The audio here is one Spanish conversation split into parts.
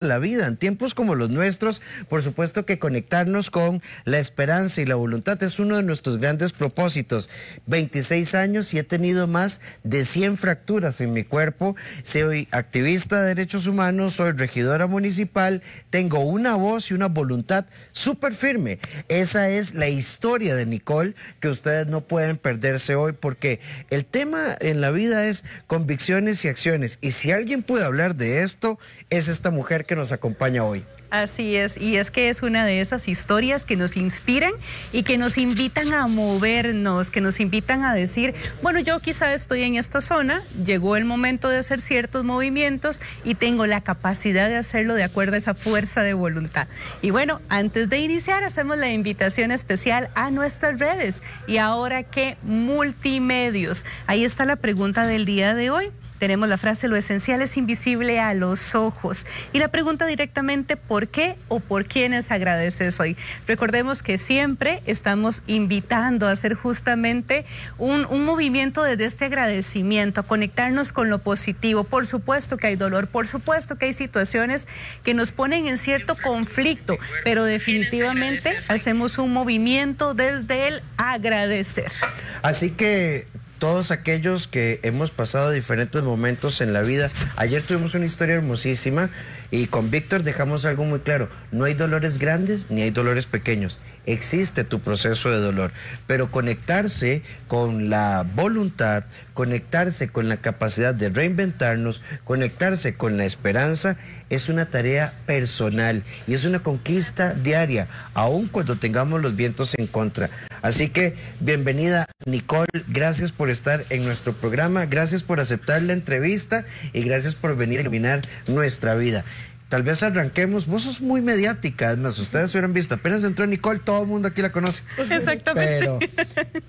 la vida. En tiempos como los nuestros, por supuesto que conectarnos con la esperanza y la voluntad es uno de nuestros grandes propósitos. 26 años y he tenido más de 100 fracturas en mi cuerpo. Soy activista de derechos humanos, soy regidora municipal, tengo una voz y una voluntad súper firme. Esa es la historia de Nicole que ustedes no pueden perderse hoy, porque el tema en la vida es convicciones y acciones. Y si alguien puede hablar de esto, es esta mujer que nos acompaña hoy. Así es, y es que es una de esas historias que nos inspiran y que nos invitan a movernos, que nos invitan a decir, bueno, yo quizá estoy en esta zona, llegó el momento de hacer ciertos movimientos y tengo la capacidad de hacerlo de acuerdo a esa fuerza de voluntad. Y bueno, antes de iniciar, hacemos la invitación especial a nuestras redes. Y ahora, ¿qué multimedios? Ahí está la pregunta del día de hoy. Tenemos la frase, lo esencial es invisible a los ojos. Y la pregunta directamente, ¿por qué o por quiénes agradeces hoy? Recordemos que siempre estamos invitando a hacer justamente un movimiento desde este agradecimiento, a conectarnos con lo positivo. Por supuesto que hay dolor, por supuesto que hay situaciones que nos ponen en cierto conflicto, pero definitivamente hacemos un movimiento desde el agradecer. Así que todos aquellos que hemos pasado diferentes momentos en la vida, ayer tuvimos una historia hermosísima y con Víctor dejamos algo muy claro: no hay dolores grandes ni hay dolores pequeños, existe tu proceso de dolor, pero conectarse con la voluntad, conectarse con la capacidad de reinventarnos, conectarse con la esperanza, es una tarea personal y es una conquista diaria, aun cuando tengamos los vientos en contra. Así que bienvenida, Nicole, gracias por estar en nuestro programa, gracias por aceptar la entrevista y gracias por venir a iluminar nuestra vida. Tal vez arranquemos, vos sos muy mediática, además ustedes hubieran visto, apenas entró Nicole, todo el mundo aquí la conoce. Exactamente. Pero,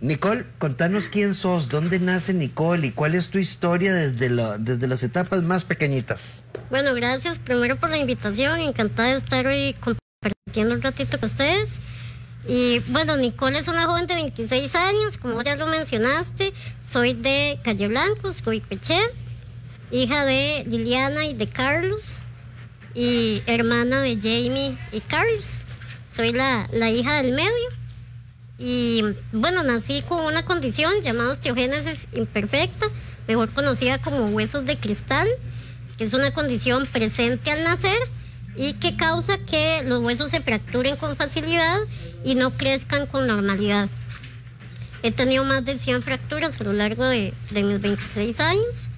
Nicole, contanos quién sos, dónde nace Nicole y cuál es tu historia desde las etapas más pequeñitas. Bueno, gracias primero por la invitación, encantada de estar hoy compartiendo un ratito con ustedes. Y bueno, Nicole es una joven de 26 años, como ya lo mencionaste, soy de Calle Blancos, Coipeché, hija de Liliana y de Carlos, y hermana de Jamie y Carlos. Soy la hija del medio. Y bueno, nací con una condición llamada osteogénesis imperfecta, mejor conocida como huesos de cristal, que es una condición presente al nacer y que causa que los huesos se fracturen con facilidad y no crezcan con normalidad. He tenido más de 100 fracturas a lo largo de mis 26 años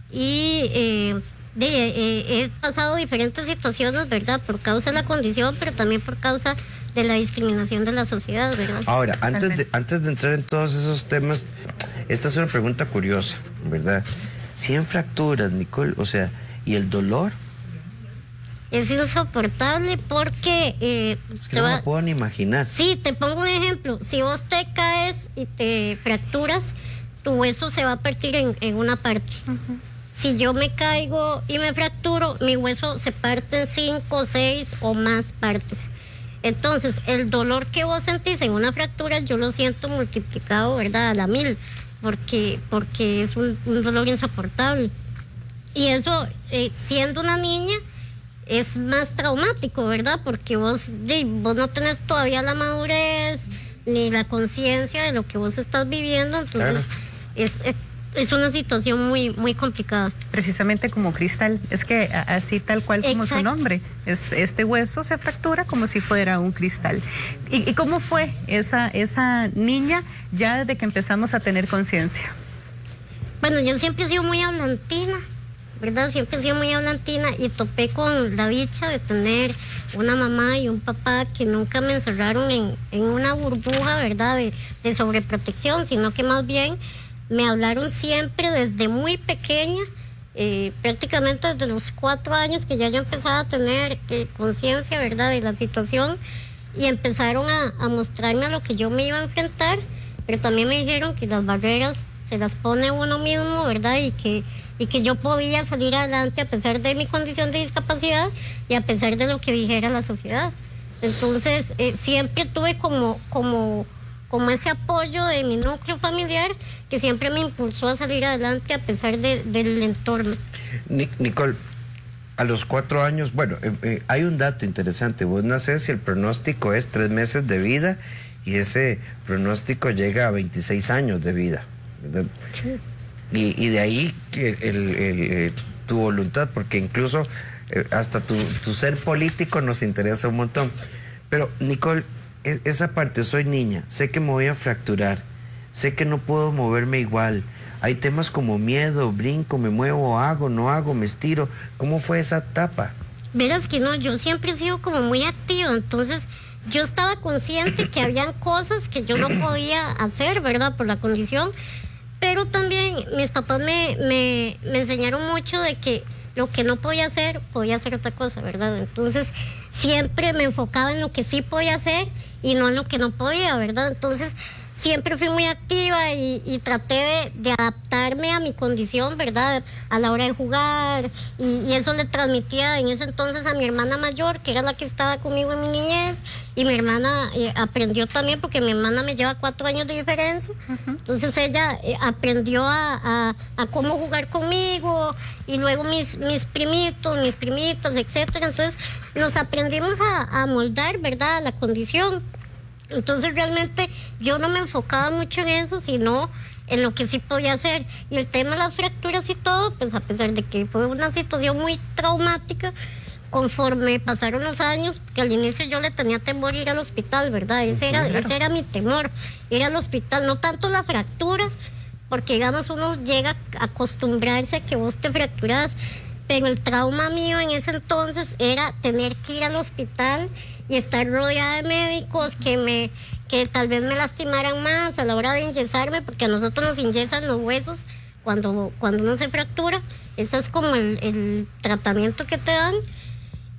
y he pasado diferentes situaciones, ¿verdad? Por causa de la condición, pero también por causa de la discriminación de la sociedad, ¿verdad? Ahora, antes de entrar en todos esos temas, esta es una pregunta curiosa, ¿verdad? 100 fracturas, Nicole, o sea, ¿y el dolor? Es insoportable porque... es que no me puedo ni imaginar. Sí, te pongo un ejemplo. Si vos te caes y te fracturas, tu hueso se va a partir en una parte. Si yo me caigo y me fracturo, mi hueso se parte en 5, 6 o más partes. Entonces, el dolor que vos sentís en una fractura, yo lo siento multiplicado, ¿verdad? A la 1000, porque es un dolor insoportable. Y eso, siendo una niña, es más traumático, ¿verdad? Porque vos no tenés todavía la madurez ni la conciencia de lo que vos estás viviendo, entonces es una situación muy, muy complicada. Precisamente como cristal, es que así tal cual como Exacto. Su nombre, este hueso se fractura como si fuera un cristal. ¿Y cómo fue esa niña ya desde que empezamos a tener conciencia? Bueno, yo siempre he sido muy hablantina, ¿verdad? Siempre he sido muy hablantina y topé con la dicha de tener una mamá y un papá que nunca me encerraron en una burbuja, ¿verdad? De sobreprotección, sino que más bien me hablaron siempre desde muy pequeña, prácticamente desde los 4 años que ya yo empezaba a tener conciencia, ¿verdad? De la situación, y empezaron a mostrarme a lo que yo me iba a enfrentar, pero también me dijeron que las barreras se las pone uno mismo, ¿verdad? Y que yo podía salir adelante a pesar de mi condición de discapacidad y a pesar de lo que dijera la sociedad. Entonces, siempre tuve como ese apoyo de mi núcleo familiar que siempre me impulsó a salir adelante a pesar del entorno. Nicole, a los 4 años, bueno, hay un dato interesante. Vos nacés y el pronóstico es 3 meses de vida y ese pronóstico llega a 26 años de vida, ¿verdad? Sí. Y de ahí tu voluntad, porque incluso hasta tu ser político nos interesa un montón. Pero, Nicole, esa parte, soy niña, sé que me voy a fracturar, sé que no puedo moverme igual. Hay temas como miedo, brinco, me muevo, hago, no hago, me estiro. ¿Cómo fue esa etapa? Verás que no, yo siempre he sido como muy activa, entonces yo estaba consciente que habían cosas que yo no podía hacer, ¿verdad? Por la condición, pero también mis papás me enseñaron mucho de que lo que no podía hacer otra cosa, ¿verdad? Entonces siempre me enfocaba en lo que sí podía hacer y no en lo que no podía, ¿verdad? Entonces siempre fui muy activa y traté de adaptarme a mi condición, ¿verdad? A la hora de jugar, y eso le transmitía en ese entonces a mi hermana mayor, que era la que estaba conmigo en mi niñez, y mi hermana aprendió también, porque mi hermana me lleva 4 años de diferencia. Entonces ella aprendió a cómo jugar conmigo, y luego mis primitos, mis primitas, etcétera. Entonces nos aprendimos a moldar, ¿verdad? A la condición. Entonces realmente yo no me enfocaba mucho en eso, sino en lo que sí podía hacer. Y el tema de las fracturas y todo, pues a pesar de que fue una situación muy traumática, conforme pasaron los años, que al inicio yo le tenía temor ir al hospital, ¿verdad? Ese era mi temor, ir al hospital, no tanto la fractura, porque digamos uno llega a acostumbrarse a que vos te fracturas, pero el trauma mío en ese entonces era tener que ir al hospital y estar rodeada de médicos que tal vez me lastimaran más a la hora de enyesarme, porque a nosotros nos enyesan los huesos cuando uno se fractura. Ese es como el tratamiento que te dan.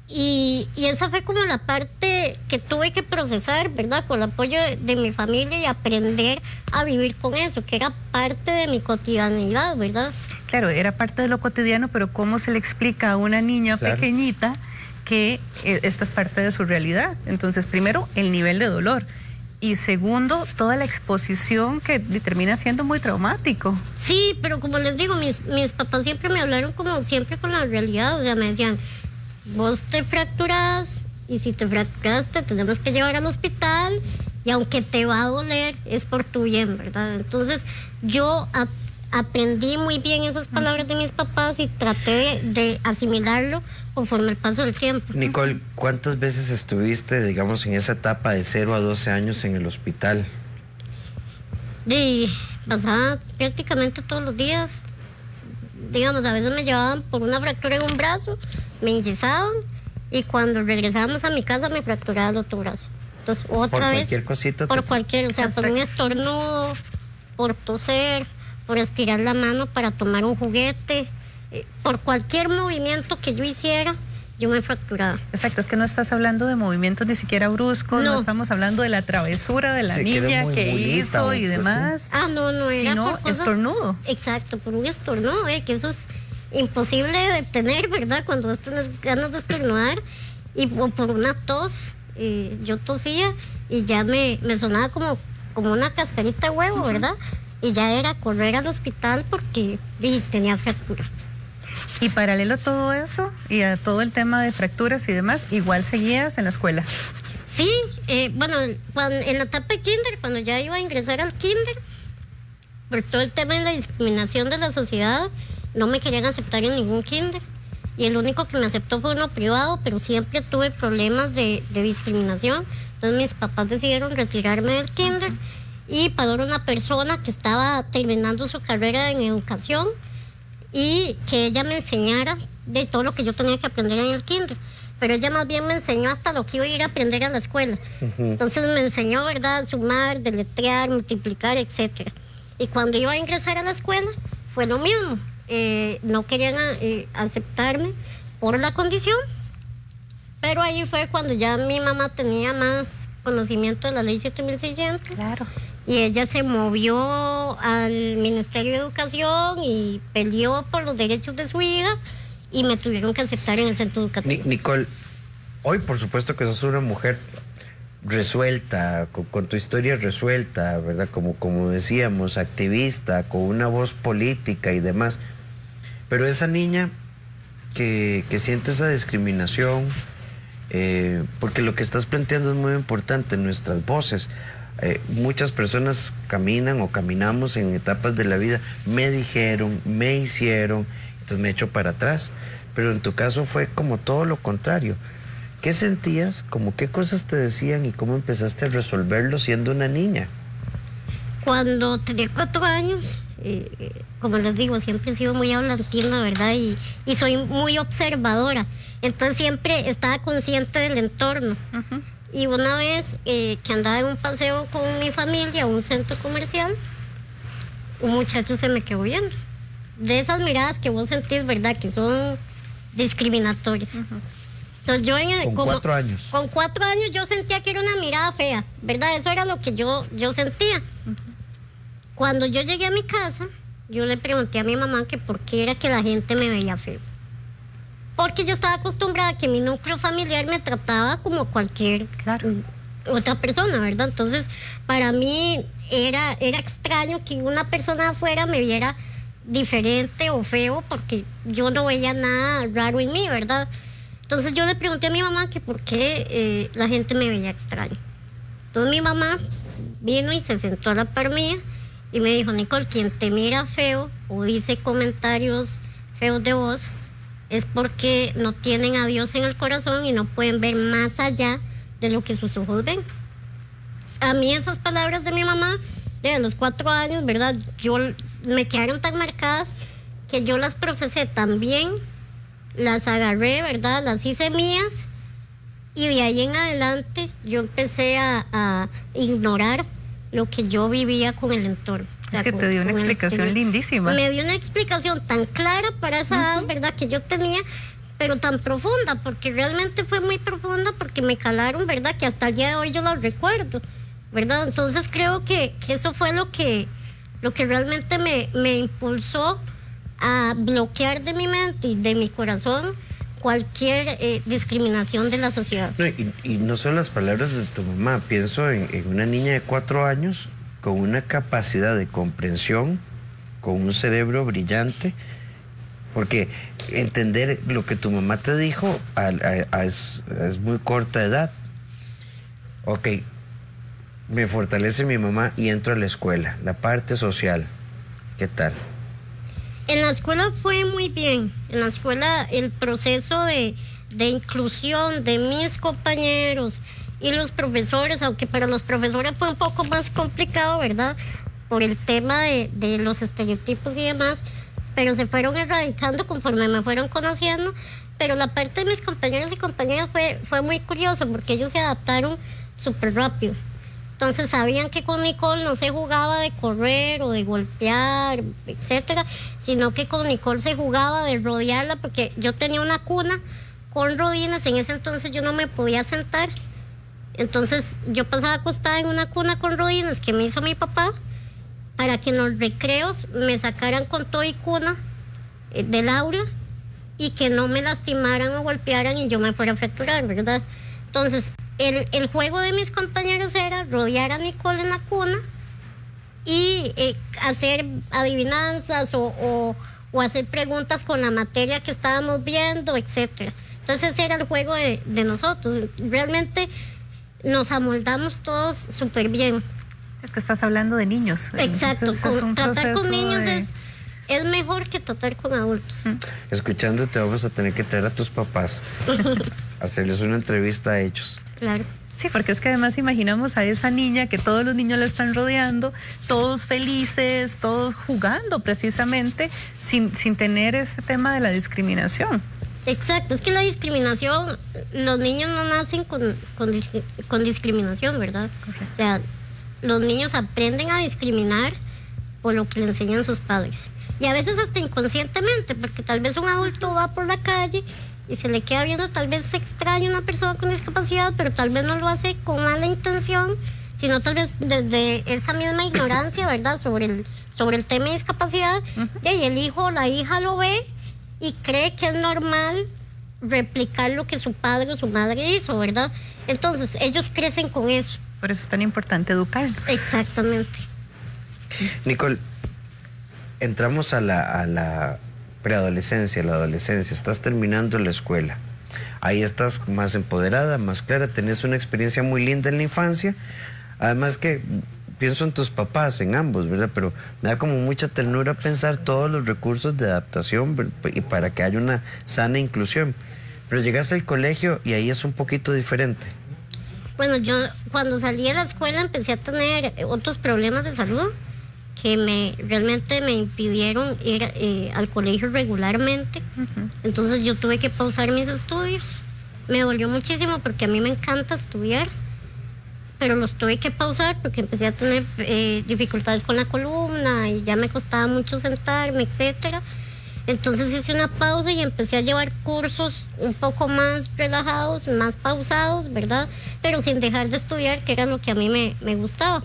Y esa fue como la parte que tuve que procesar, ¿verdad? Con el apoyo de mi familia, y aprender a vivir con eso, que era parte de mi cotidianidad, ¿verdad? Claro, era parte de lo cotidiano, pero ¿cómo se le explica a una niña pequeñita que esta es parte de su realidad? Entonces, primero, el nivel de dolor. Y segundo, toda la exposición que termina siendo muy traumático. Sí, pero como les digo, mis papás siempre me hablaron como siempre con la realidad. O sea, me decían, vos te fracturas, y si te fracturas te tenemos que llevar al hospital, y aunque te va a doler, es por tu bien, ¿verdad? Entonces, yo aprendí muy bien esas palabras de mis papás y traté de asimilarlo conforme el paso del tiempo. Nicole, ¿cuántas veces estuviste, digamos, en esa etapa de 0 a 12 años en el hospital? Y pasaba prácticamente todos los días. Digamos, a veces me llevaban por una fractura en un brazo, me enyesaban, y cuando regresábamos a mi casa me fracturaba el otro brazo. Entonces, otra vez. Cualquier cosita. Por cualquier, o sea, por un estornudo, por toser, por estirar la mano para tomar un juguete, por cualquier movimiento que yo hiciera, yo me fracturaba. Exacto, es que no estás hablando de movimientos ni siquiera bruscos, no estamos hablando de la travesura de la niña que hizo y demás. Ah, no, era sino por cosas, estornudo. Exacto, por un estornudo, que eso es imposible de detener, ¿verdad? Cuando vos tenés ganas de estornudar, o por una tos, yo tosía y ya me sonaba como una cascarita de huevo, ¿verdad? Y ya era correr al hospital porque tenía fractura. Y paralelo a todo eso y a todo el tema de fracturas y demás, igual seguías en la escuela. Sí, bueno, en la etapa de kinder, cuando ya iba a ingresar al kinder, por todo el tema de la discriminación de la sociedad, no me querían aceptar en ningún kinder. Y el único que me aceptó fue uno privado, pero siempre tuve problemas de discriminación. Entonces mis papás decidieron retirarme del kinder y pagar una persona que estaba terminando su carrera en educación, y que ella me enseñara de todo lo que yo tenía que aprender en el kinder. Pero ella más bien me enseñó hasta lo que iba a ir a aprender a la escuela. Entonces me enseñó, ¿verdad?, sumar, deletrear, multiplicar, etcétera. Y cuando iba a ingresar a la escuela, fue lo mismo. No querían aceptarme por la condición, pero ahí fue cuando ya mi mamá tenía más conocimiento de la ley 7600. Claro. Y ella se movió al Ministerio de Educación y peleó por los derechos de su hija, y me tuvieron que aceptar en el centro educativo. Nicole, hoy por supuesto que sos una mujer resuelta, con tu historia resuelta, ¿verdad? Como decíamos, activista, con una voz política y demás. Pero esa niña que siente esa discriminación? Porque lo que estás planteando es muy importante, nuestras voces. Muchas personas caminan o caminamos en etapas de la vida, me dijeron, me hicieron, entonces me echo para atrás. Pero en tu caso fue como todo lo contrario. ¿Qué sentías? ¿Cómo qué cosas te decían y cómo empezaste a resolverlo siendo una niña? Cuando tenía 4 años, como les digo, siempre he sido muy hablantina, ¿verdad? Y soy muy observadora. Entonces siempre estaba consciente del entorno. Ujú. Y una vez que andaba en un paseo con mi familia a un centro comercial, un muchacho se me quedó viendo. De esas miradas que vos sentís, ¿verdad? Que son discriminatorias. Ujú. Entonces yo Con 4 años. Con 4 años yo sentía que era una mirada fea, ¿verdad? Eso era lo que yo sentía. Cuando yo llegué a mi casa, yo le pregunté a mi mamá que por qué era que la gente me veía feo. Porque yo estaba acostumbrada a que mi núcleo familiar me trataba como cualquier Claro. otra persona, ¿verdad? Entonces, para mí era extraño que una persona de afuera me viera diferente o feo, porque yo no veía nada raro en mí, ¿verdad? Entonces yo le pregunté a mi mamá que por qué la gente me veía extraño. Entonces mi mamá vino y se sentó a la par mía y me dijo: Nicole, quien te mira feo o dice comentarios feos de vos es porque no tienen a Dios en el corazón y no pueden ver más allá de lo que sus ojos ven. A mí esas palabras de mi mamá, de los 4 años, ¿verdad? Me quedaron tan marcadas que yo las procesé tan bien, las agarré, ¿verdad? Las hice mías y de ahí en adelante yo empecé a ignorar lo que yo vivía con el entorno. O sea, Es que te dio una con el explicación exterior. lindísima. Me dio una explicación tan clara para esa edad, ¿verdad? Que yo tenía, pero tan profunda, porque realmente fue muy profunda, porque me calaron, ¿verdad? Que hasta el día de hoy yo lo recuerdo, ¿verdad? Entonces creo que eso fue lo que realmente me impulsó a bloquear de mi mente y de mi corazón cualquier discriminación de la sociedad. No, y no son las palabras de tu mamá, pienso en una niña de 4 años con una capacidad de comprensión, con un cerebro brillante, porque entender lo que tu mamá te dijo es muy corta edad. Ok, me fortalece mi mamá y entro a la escuela, la parte social, ¿qué tal? En la escuela fue muy bien. En la escuela el proceso de inclusión de mis compañeros y los profesores, aunque para los profesores fue un poco más complicado, ¿verdad? Por el tema de los estereotipos y demás, pero se fueron erradicando conforme me fueron conociendo. Pero la parte de mis compañeros y compañeras fue muy curioso, porque ellos se adaptaron súper rápido. Entonces sabían que con Nicole no se jugaba de correr o de golpear, etcétera, sino que con Nicole se jugaba de rodearla, porque yo tenía una cuna con rodines. En ese entonces yo no me podía sentar. Entonces yo pasaba acostada en una cuna con rodines que me hizo mi papá, para que en los recreos me sacaran con todo y cuna del aula y que no me lastimaran o golpearan y yo me fuera a fracturar, ¿verdad? Entonces el juego de mis compañeros era rodear a Nicole en la cuna y hacer adivinanzas o hacer preguntas con la materia que estábamos viendo, etcétera. Entonces ese era el juego de nosotros. Realmente nos amoldamos todos súper bien. Es que estás hablando de niños. Exacto, Entonces, es un tratar con proceso niños de... es mejor que tratar con adultos. Escuchándote vamos a tener que traer a tus papás, hacerles una entrevista a ellos. Claro. Sí, porque es que además imaginamos a esa niña que todos los niños la están rodeando, todos felices, todos jugando precisamente, sin tener ese tema de la discriminación. Exacto, es que la discriminación, los niños no nacen con discriminación, ¿verdad? Correcto. O sea, los niños aprenden a discriminar por lo que le enseñan sus padres. Y a veces hasta inconscientemente, porque tal vez un adulto va por la calle y se le queda viendo, tal vez se extraña una persona con discapacidad, pero tal vez no lo hace con mala intención, sino tal vez desde esa misma ignorancia, ¿verdad? Sobre el tema de discapacidad. Y el hijo o la hija lo ve y cree que es normal replicar lo que su padre o su madre hizo, ¿verdad? Entonces ellos crecen con eso. Por eso es tan importante educarnos. Exactamente. Nicole, entramos a la preadolescencia, la adolescencia, estás terminando la escuela. Ahí estás más empoderada, más clara, tenés una experiencia muy linda en la infancia. Además que pienso en tus papás, en ambos, ¿verdad? Pero me da como mucha ternura pensar todos los recursos de adaptación y para que haya una sana inclusión. Pero llegas al colegio y ahí es un poquito diferente. Bueno, yo cuando salí de la escuela empecé a tener otros problemas de salud que realmente me impidieron ir al colegio regularmente. Entonces yo tuve que pausar mis estudios. Me dolió muchísimo porque a mí me encanta estudiar, pero los tuve que pausar porque empecé a tener dificultades con la columna y ya me costaba mucho sentarme, etcétera. Entonces hice una pausa y empecé a llevar cursos un poco más relajados, más pausados, ¿verdad? Pero sin dejar de estudiar, que era lo que a mí me gustaba.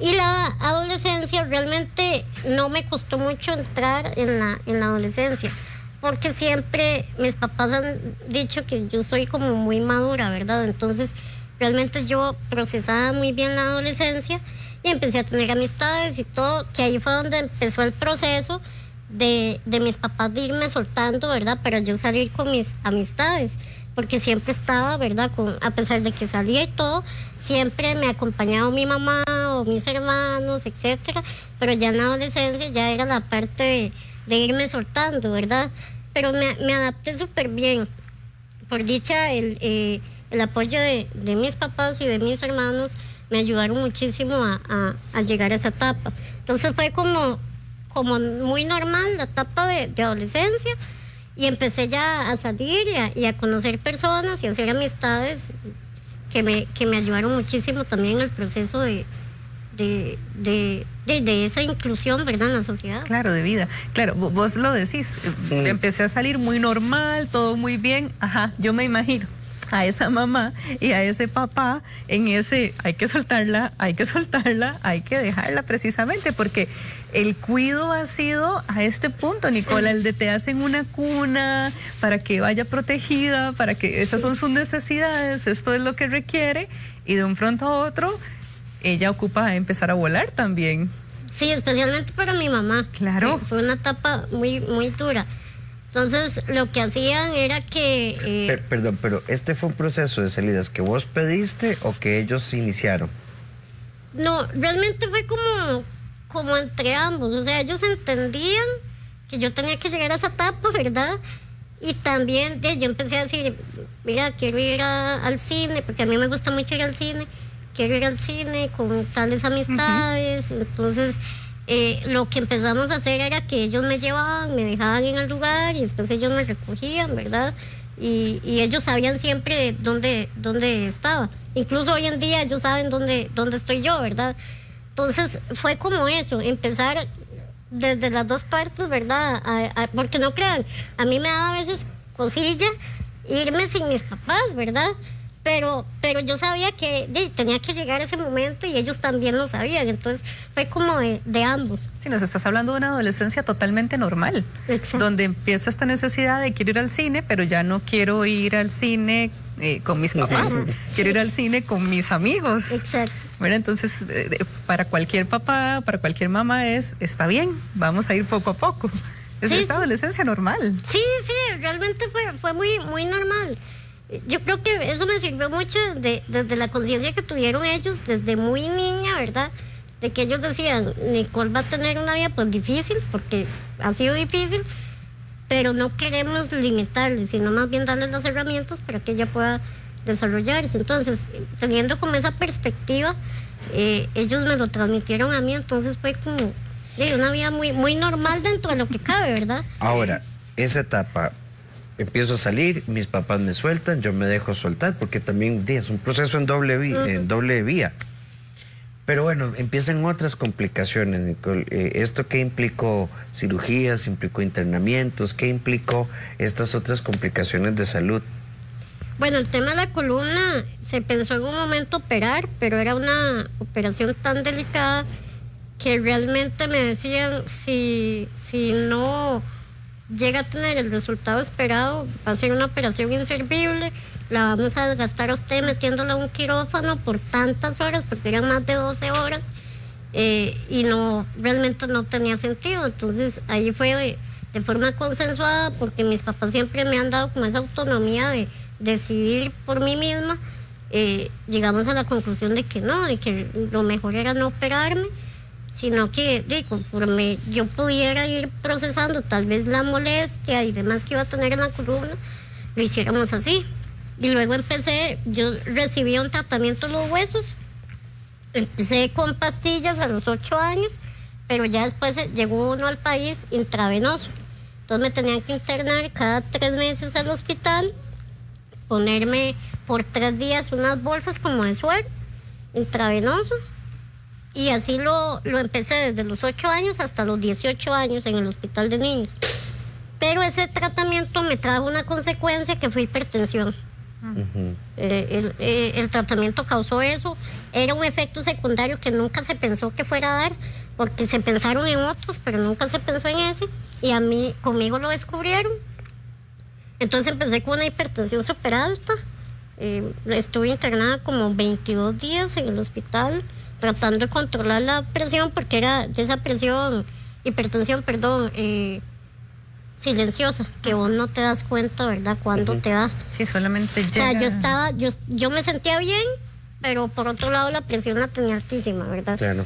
Y la adolescencia realmente no me costó mucho entrar en la adolescencia, porque siempre mis papás han dicho que yo soy como muy madura, ¿verdad? Entonces realmente yo procesaba muy bien la adolescencia y empecé a tener amistades y todo, que ahí fue donde empezó el proceso de mis papás de irme soltando, ¿verdad? Para yo salir con mis amistades, porque siempre estaba, ¿verdad? A pesar de que salía y todo, siempre me acompañaba mi mamá o mis hermanos, etcétera, pero ya en la adolescencia ya era la parte de irme soltando, ¿verdad? Pero me adapté súper bien. Por dicha, el apoyo de mis papás y de mis hermanos me ayudaron muchísimo a llegar a esa etapa. Entonces fue como muy normal la etapa de adolescencia, y empecé ya a salir y a conocer personas y a hacer amistades que me ayudaron muchísimo también en el proceso de esa inclusión, ¿verdad?, en la sociedad. Claro, de vida. Claro, vos lo decís, empecé a salir muy normal, todo muy bien. Ajá, yo me imagino a esa mamá y a ese papá en ese hay que soltarla, hay que dejarla, precisamente porque el cuido ha sido a este punto, Nicola, el de te hacen una cuna para que vaya protegida, para que esas son sus necesidades, esto es lo que requiere, y de un pronto a otro ella ocupa empezar a volar también. Sí, especialmente para mi mamá. Claro. Fue una etapa muy, muy dura. Entonces, lo que hacían era que... Perdón, pero ¿este fue un proceso de salidas que vos pediste o que ellos iniciaron? No, realmente fue como entre ambos. O sea, ellos entendían que yo tenía que llegar a esa etapa, ¿verdad? Y también yo empecé a decir, mira, quiero ir al cine, porque a mí me gusta mucho ir al cine. Quiero ir al cine con tales amistades. Entonces... lo que empezamos a hacer era que ellos me llevaban, me dejaban en el lugar y después ellos me recogían, ¿verdad? Y ellos sabían siempre dónde estaba. Incluso hoy en día ellos saben dónde estoy yo, ¿verdad? Entonces fue como eso, empezar desde las dos partes, ¿verdad? Porque no crean, a mí me daba a veces cosilla irme sin mis papás, ¿verdad? Pero yo sabía que tenía que llegar ese momento y ellos también lo sabían, entonces fue como de ambos. Sí, nos estás hablando de una adolescencia totalmente normal. Exacto. Donde empieza esta necesidad de quiero ir al cine, pero ya no quiero ir al cine con mis papás, quiero ir al cine con mis amigos. Exacto. Bueno, entonces para cualquier papá, para cualquier mamá está bien, vamos a ir poco a poco. Es esta adolescencia normal. Sí, realmente fue muy, muy normal. Yo creo que eso me sirvió mucho desde la conciencia que tuvieron ellos desde muy niña, ¿verdad? De que ellos decían, Nicole va a tener una vida pues difícil, porque ha sido difícil, pero no queremos limitarle, sino más bien darle las herramientas para que ella pueda desarrollarse. Entonces, teniendo como esa perspectiva, ellos me lo transmitieron a mí, entonces fue como una vida muy, muy normal dentro de lo que cabe, ¿verdad? Ahora, esa etapa... Empiezo a salir, mis papás me sueltan, yo me dejo soltar, porque también es un proceso en doble vía. Pero bueno, empiezan otras complicaciones, Nicole. ¿Esto qué implicó? ¿Cirugías? ¿Implicó internamientos? ¿Qué implicó estas otras complicaciones de salud? Bueno, el tema de la columna se pensó en un momento operar, pero era una operación tan delicada que realmente me decían, si no llega a tener el resultado esperado, va a ser una operación inservible, la vamos a gastar a usted metiéndola a un quirófano por tantas horas, porque eran más de 12 horas, y realmente no tenía sentido. Entonces ahí fue de forma consensuada, porque mis papás siempre me han dado como esa autonomía de decidir por mí misma. Llegamos a la conclusión de que no, de que lo mejor era no operarme, sino que conforme yo pudiera ir procesando tal vez la molestia y demás que iba a tener en la columna, lo hiciéramos así. Y luego yo recibí un tratamiento de los huesos, empecé con pastillas a los 8 años, pero ya después llegó uno al país intravenoso. Entonces me tenían que internar cada 3 meses al hospital, ponerme por 3 días unas bolsas como de suero intravenoso, y así lo empecé desde los 8 años hasta los 18 años en el hospital de niños. Pero ese tratamiento me trajo una consecuencia que fue hipertensión. El tratamiento causó eso. Era un efecto secundario que nunca se pensó que fuera a dar, porque se pensaron en otros, pero nunca se pensó en ese, y conmigo lo descubrieron. Entonces empecé con una hipertensión súper alta. Estuve internada como 22 días en el hospital tratando de controlar la presión, porque era de esa hipertensión, silenciosa, que vos no te das cuenta, ¿verdad?, cuando te da. Sí, solamente llega. O sea, yo me sentía bien, pero por otro lado la presión la tenía altísima, ¿verdad? Claro.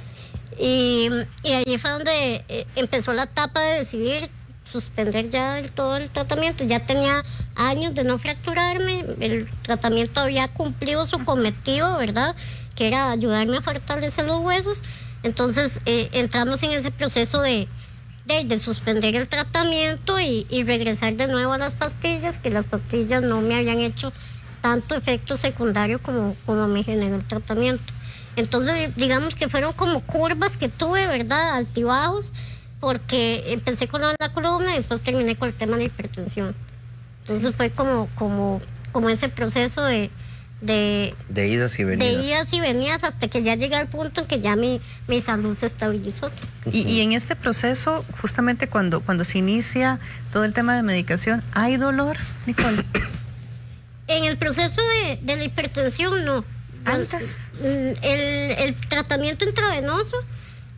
Y allí fue donde empezó la etapa de decidir suspender ya todo el tratamiento. Ya tenía años de no fracturarme, el tratamiento había cumplido su cometido, ¿verdad?, que era ayudarme a fortalecer los huesos. Entonces entramos en ese proceso de suspender el tratamiento y regresar de nuevo a las pastillas, que las pastillas no me habían hecho tanto efecto secundario como me generó el tratamiento. Entonces digamos que fueron como curvas que tuve, ¿verdad?, altibajos, porque empecé con la columna y después terminé con el tema de la hipertensión. Entonces fue como ese proceso de idas y venidas. De idas y venidas, hasta que ya llegué al punto en que ya mi salud se estabilizó. Y en este proceso, justamente cuando se inicia todo el tema de medicación, ¿hay dolor, Nicole? En el proceso de la hipertensión, no. ¿Antes? El tratamiento intravenoso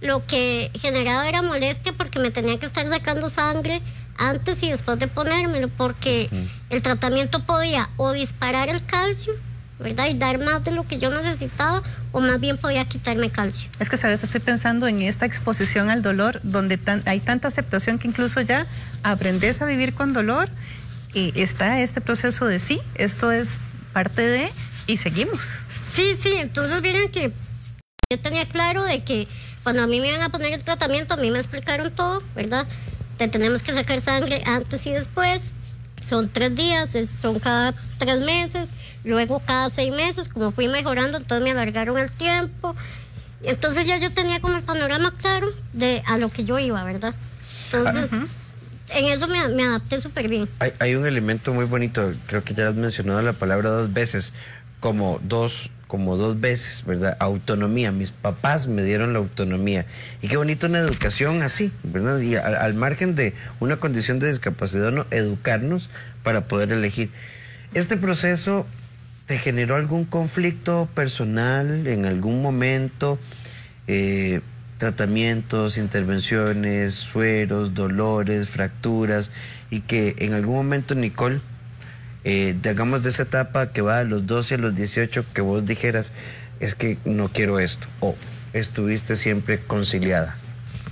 lo que generaba era molestia, porque me tenía que estar sacando sangre antes y después de ponérmelo, porque el tratamiento podía o disparar el calcio, ¿verdad?, y dar más de lo que yo necesitaba, o más bien podía quitarme calcio. Es que, ¿sabes? Estoy pensando en esta exposición al dolor, donde hay tanta aceptación que incluso ya aprendes a vivir con dolor, y está este proceso de sí, esto es parte de, y seguimos. Sí, entonces miren que yo tenía claro de que cuando a mí me iban a poner el tratamiento, a mí me explicaron todo, ¿verdad? Te tenemos que sacar sangre antes y después, son 3 días, son cada 3 meses, luego cada 6 meses. Como fui mejorando, entonces me alargaron el tiempo. Entonces ya yo tenía como el panorama claro a lo que yo iba, ¿verdad? Entonces, en eso me adapté súper bien. Hay un elemento muy bonito, creo que ya has mencionado la palabra 2 veces, como dos veces, ¿verdad? Autonomía. Mis papás me dieron la autonomía. Y qué bonito una educación así, ¿verdad? Y al margen de una condición de discapacidad, no, educarnos para poder elegir. ¿Este proceso te generó algún conflicto personal en algún momento? Tratamientos, intervenciones, sueros, dolores, fracturas, y que en algún momento, Nicole, hagamos de esa etapa que va a los 12 a los 18, que vos dijeras, es que no quiero esto, o estuviste siempre conciliada?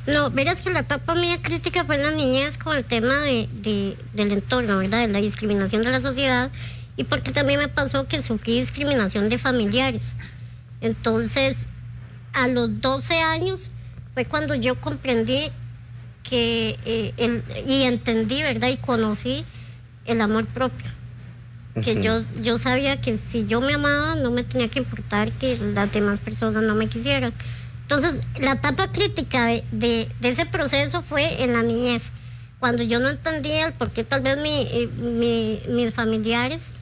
No, verás que la etapa mía crítica fue en la niñez, con el tema del entorno, ¿verdad?, de la discriminación de la sociedad, y porque también me pasó que sufrí discriminación de familiares. Entonces, a los 12 años fue cuando yo comprendí y entendí, ¿verdad?, y conocí el amor propio. Que yo sabía que si yo me amaba, no me tenía que importar que las demás personas no me quisieran. Entonces, la etapa crítica de ese proceso fue en la niñez, cuando yo no entendía el por qué tal vez mis familiares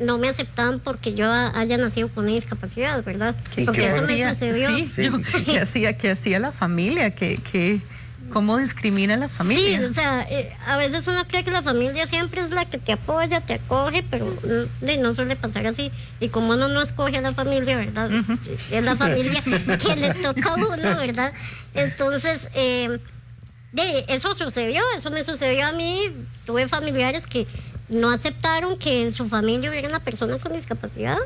no me aceptaban porque yo haya nacido con una discapacidad, ¿verdad? Porque eso me sucedió. ¿Qué hacía la familia? ¿Cómo discrimina a la familia? Sí, o sea, a veces uno cree que la familia siempre es la que te apoya, te acoge, pero no suele pasar así. Y como uno no escoge a la familia, ¿verdad? Es la familia que le toca a uno, ¿verdad? Entonces, Eso sucedió, eso me sucedió a mí. Tuve familiares que no aceptaron que en su familia hubiera una persona con discapacidad.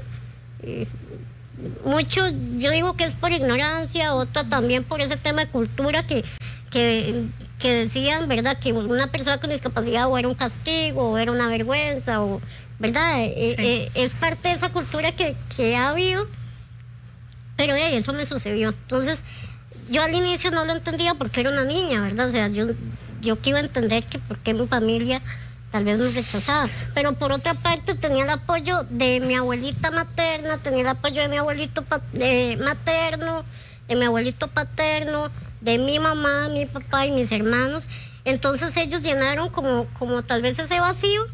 Mucho, yo digo que es por ignorancia, otra también por ese tema de cultura que decían, ¿verdad?, que una persona con discapacidad o era un castigo o era una vergüenza, o, ¿verdad? Sí. Es parte de esa cultura que ha habido, pero eso me sucedió. Entonces, yo al inicio no lo entendía porque era una niña, ¿verdad? O sea, yo que iba a entender que por qué mi familia tal vez me rechazaba. Pero por otra parte tenía el apoyo de mi abuelita materna, tenía el apoyo de mi abuelito materno, de mi abuelito paterno, de mi mamá, mi papá y mis hermanos. Entonces ellos llenaron como tal vez ese vacío.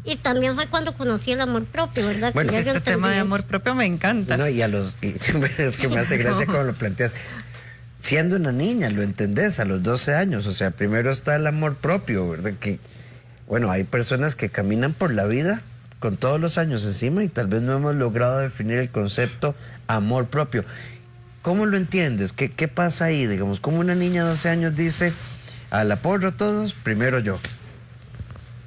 Y también fue cuando conocí el amor propio, ¿verdad? Bueno, este tema de amor propio me encanta. No, es que me hace gracia cuando lo planteas. Siendo una niña, lo entendés, a los 12 años. O sea, primero está el amor propio, ¿verdad? Que, bueno, hay personas que caminan por la vida con todos los años encima y tal vez no hemos logrado definir el concepto amor propio. ¿Cómo lo entiendes? ¿Qué pasa ahí? Digamos, ¿cómo una niña de 12 años dice, a la porra todos, primero yo?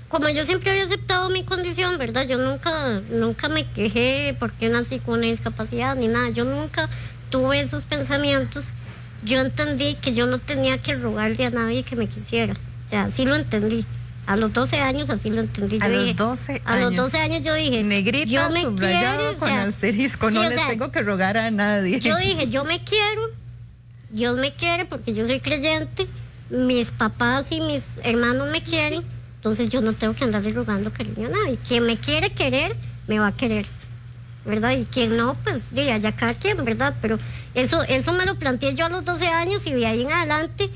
Como yo siempre había aceptado mi condición, ¿verdad? Yo nunca me quejé porque nací con una discapacidad ni nada. Yo nunca tuve esos pensamientos. Yo entendí que yo no tenía que rogarle a nadie que me quisiera. O sea, así lo entendí. A los 12 años así lo entendí. A los 12 años. A los 12 años yo dije, negrita, yo me subrayado quiero, con asterisco, sí, no les tengo que rogar a nadie. Yo dije, yo me quiero, Dios me quiere porque yo soy creyente, mis papás y mis hermanos me quieren, entonces yo no tengo que andarle rogando cariño a nadie. Quien me quiere querer, me va a querer, ¿verdad? Y quien no, pues ya cada quien, ¿verdad? Pero eso me lo planteé yo a los 12 años y de ahí en adelante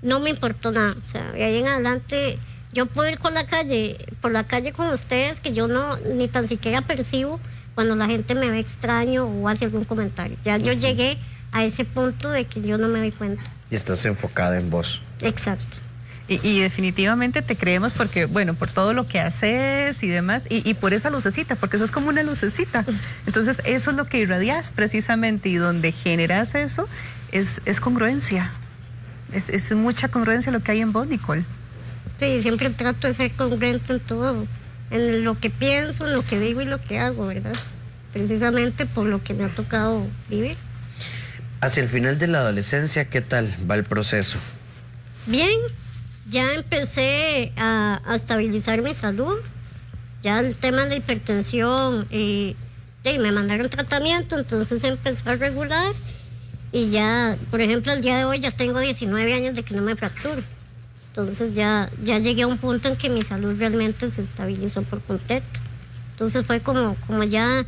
no me importó nada. O sea, de ahí en adelante yo puedo ir por la calle con ustedes, que yo no ni tan siquiera percibo cuando la gente me ve extraño o hace algún comentario. Ya yo llegué a ese punto de que yo no me doy cuenta. Y estás enfocada en vos. Exacto. Y definitivamente te creemos porque, bueno, por todo lo que haces y demás, y por esa lucecita, porque eso es como una lucecita. Entonces, eso es lo que irradias precisamente, y donde generas eso es congruencia. Es mucha congruencia lo que hay en vos, Nicole. Sí, siempre trato de ser congruente en todo, en lo que pienso, en lo que digo y lo que hago, ¿verdad? Precisamente por lo que me ha tocado vivir. Hacia el final de la adolescencia, ¿qué tal va el proceso? Bien. Ya empecé a estabilizar mi salud, ya el tema de la hipertensión, me mandaron tratamiento, entonces empezó a regular y ya, por ejemplo, el día de hoy ya tengo 19 años de que no me fracturo, entonces ya llegué a un punto en que mi salud realmente se estabilizó por completo, entonces fue como ya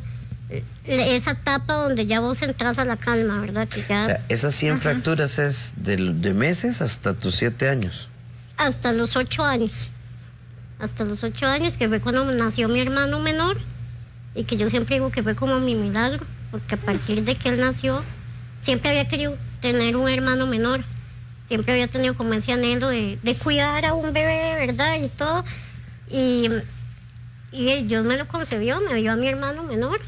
esa etapa donde ya vos entras a la calma, ¿verdad? Que ya, o sea, esas 100 fracturas es de meses hasta tus 7 años. Hasta los 8 años. Hasta los 8 años, que fue cuando nació mi hermano menor, y que yo siempre digo que fue como mi milagro, porque a partir de que él nació, siempre había querido tener un hermano menor. Siempre había tenido como ese anhelo de cuidar a un bebé, ¿verdad? Y todo. Y Dios me lo concedió, me dio a mi hermano menor.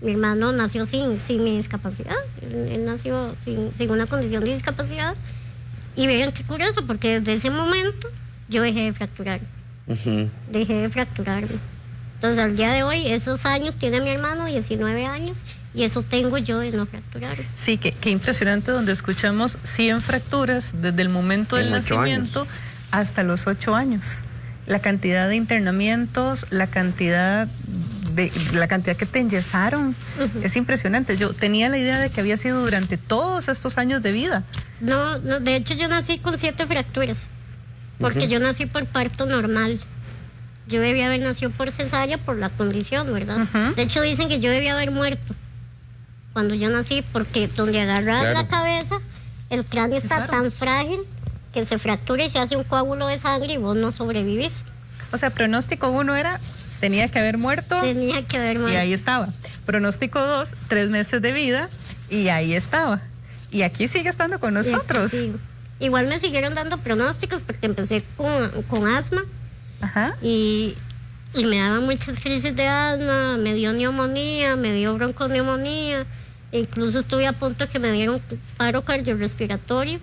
Mi hermano nació sin mi discapacidad. Él nació sin una condición de discapacidad. Y vean qué curioso, porque desde ese momento yo dejé de fracturarme. Dejé de fracturarme. Entonces, al día de hoy, esos años tiene mi hermano, 19 años, y eso tengo yo de no fracturarme. Sí, qué impresionante, donde escuchamos 100 fracturas desde el momento del nacimiento hasta los 8 años. La cantidad de internamientos, la cantidad que te enyesaron, es impresionante. Yo tenía la idea de que había sido durante todos estos años de vida. No, de hecho yo nací con 7 fracturas, porque yo nací por parto normal. Yo debía haber nacido por cesárea por la condición, ¿verdad? De hecho dicen que yo debía haber muerto cuando yo nací, porque donde agarras la cabeza, el cráneo está tan frágil que se fractura y se hace un coágulo de sangre y vos no sobrevivís. O sea, pronóstico 1 era... Tenía que haber muerto. Tenía que haber muerto. Y ahí estaba. Pronóstico 2, 3 meses de vida, y ahí estaba. Y aquí sigue estando con nosotros. Sí. Igual me siguieron dando pronósticos porque empecé con asma. Ajá. Y me daban muchas crisis de asma, me dio neumonía, me dio bronconeumonía. E incluso estuve a punto de que me dieron paro cardiorrespiratorio.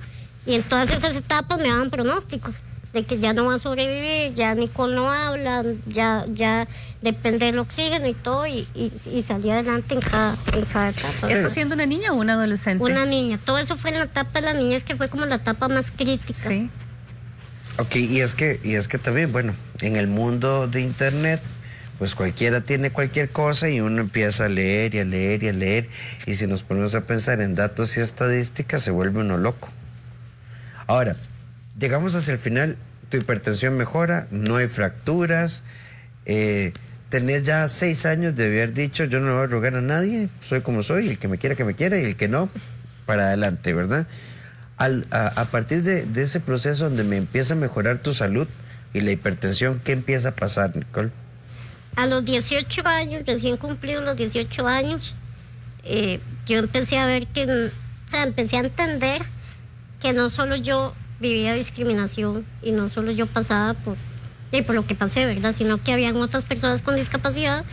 Y en todas esas etapas me daban pronósticos de que ya no va a sobrevivir, ya Nicole no habla, ya depende del oxígeno y todo, y salí adelante en cada etapa. ¿Esto siendo una niña o una adolescente? Una niña. Todo eso fue en la etapa de la niñez, que fue como la etapa más crítica. Sí. Ok, y es que también, bueno, en el mundo de internet, pues cualquiera tiene cualquier cosa y uno empieza a leer y a leer y a leer, y si nos ponemos a pensar en datos y estadísticas, se vuelve uno loco. Ahora, llegamos hacia el final, tu hipertensión mejora, no hay fracturas, tenés ya 6 años de haber dicho, yo no le voy a rogar a nadie, soy como soy, el que me quiera, y el que no, para adelante, ¿verdad? A partir de ese proceso donde me empieza a mejorar tu salud y la hipertensión, ¿qué empieza a pasar, Nicole? A los 18 años, recién cumplidos los 18 años, yo empecé a ver empecé a entender que no solo yo vivía discriminación y no solo yo pasaba por lo que pasé, ¿verdad? Sino que habían otras personas con discapacidad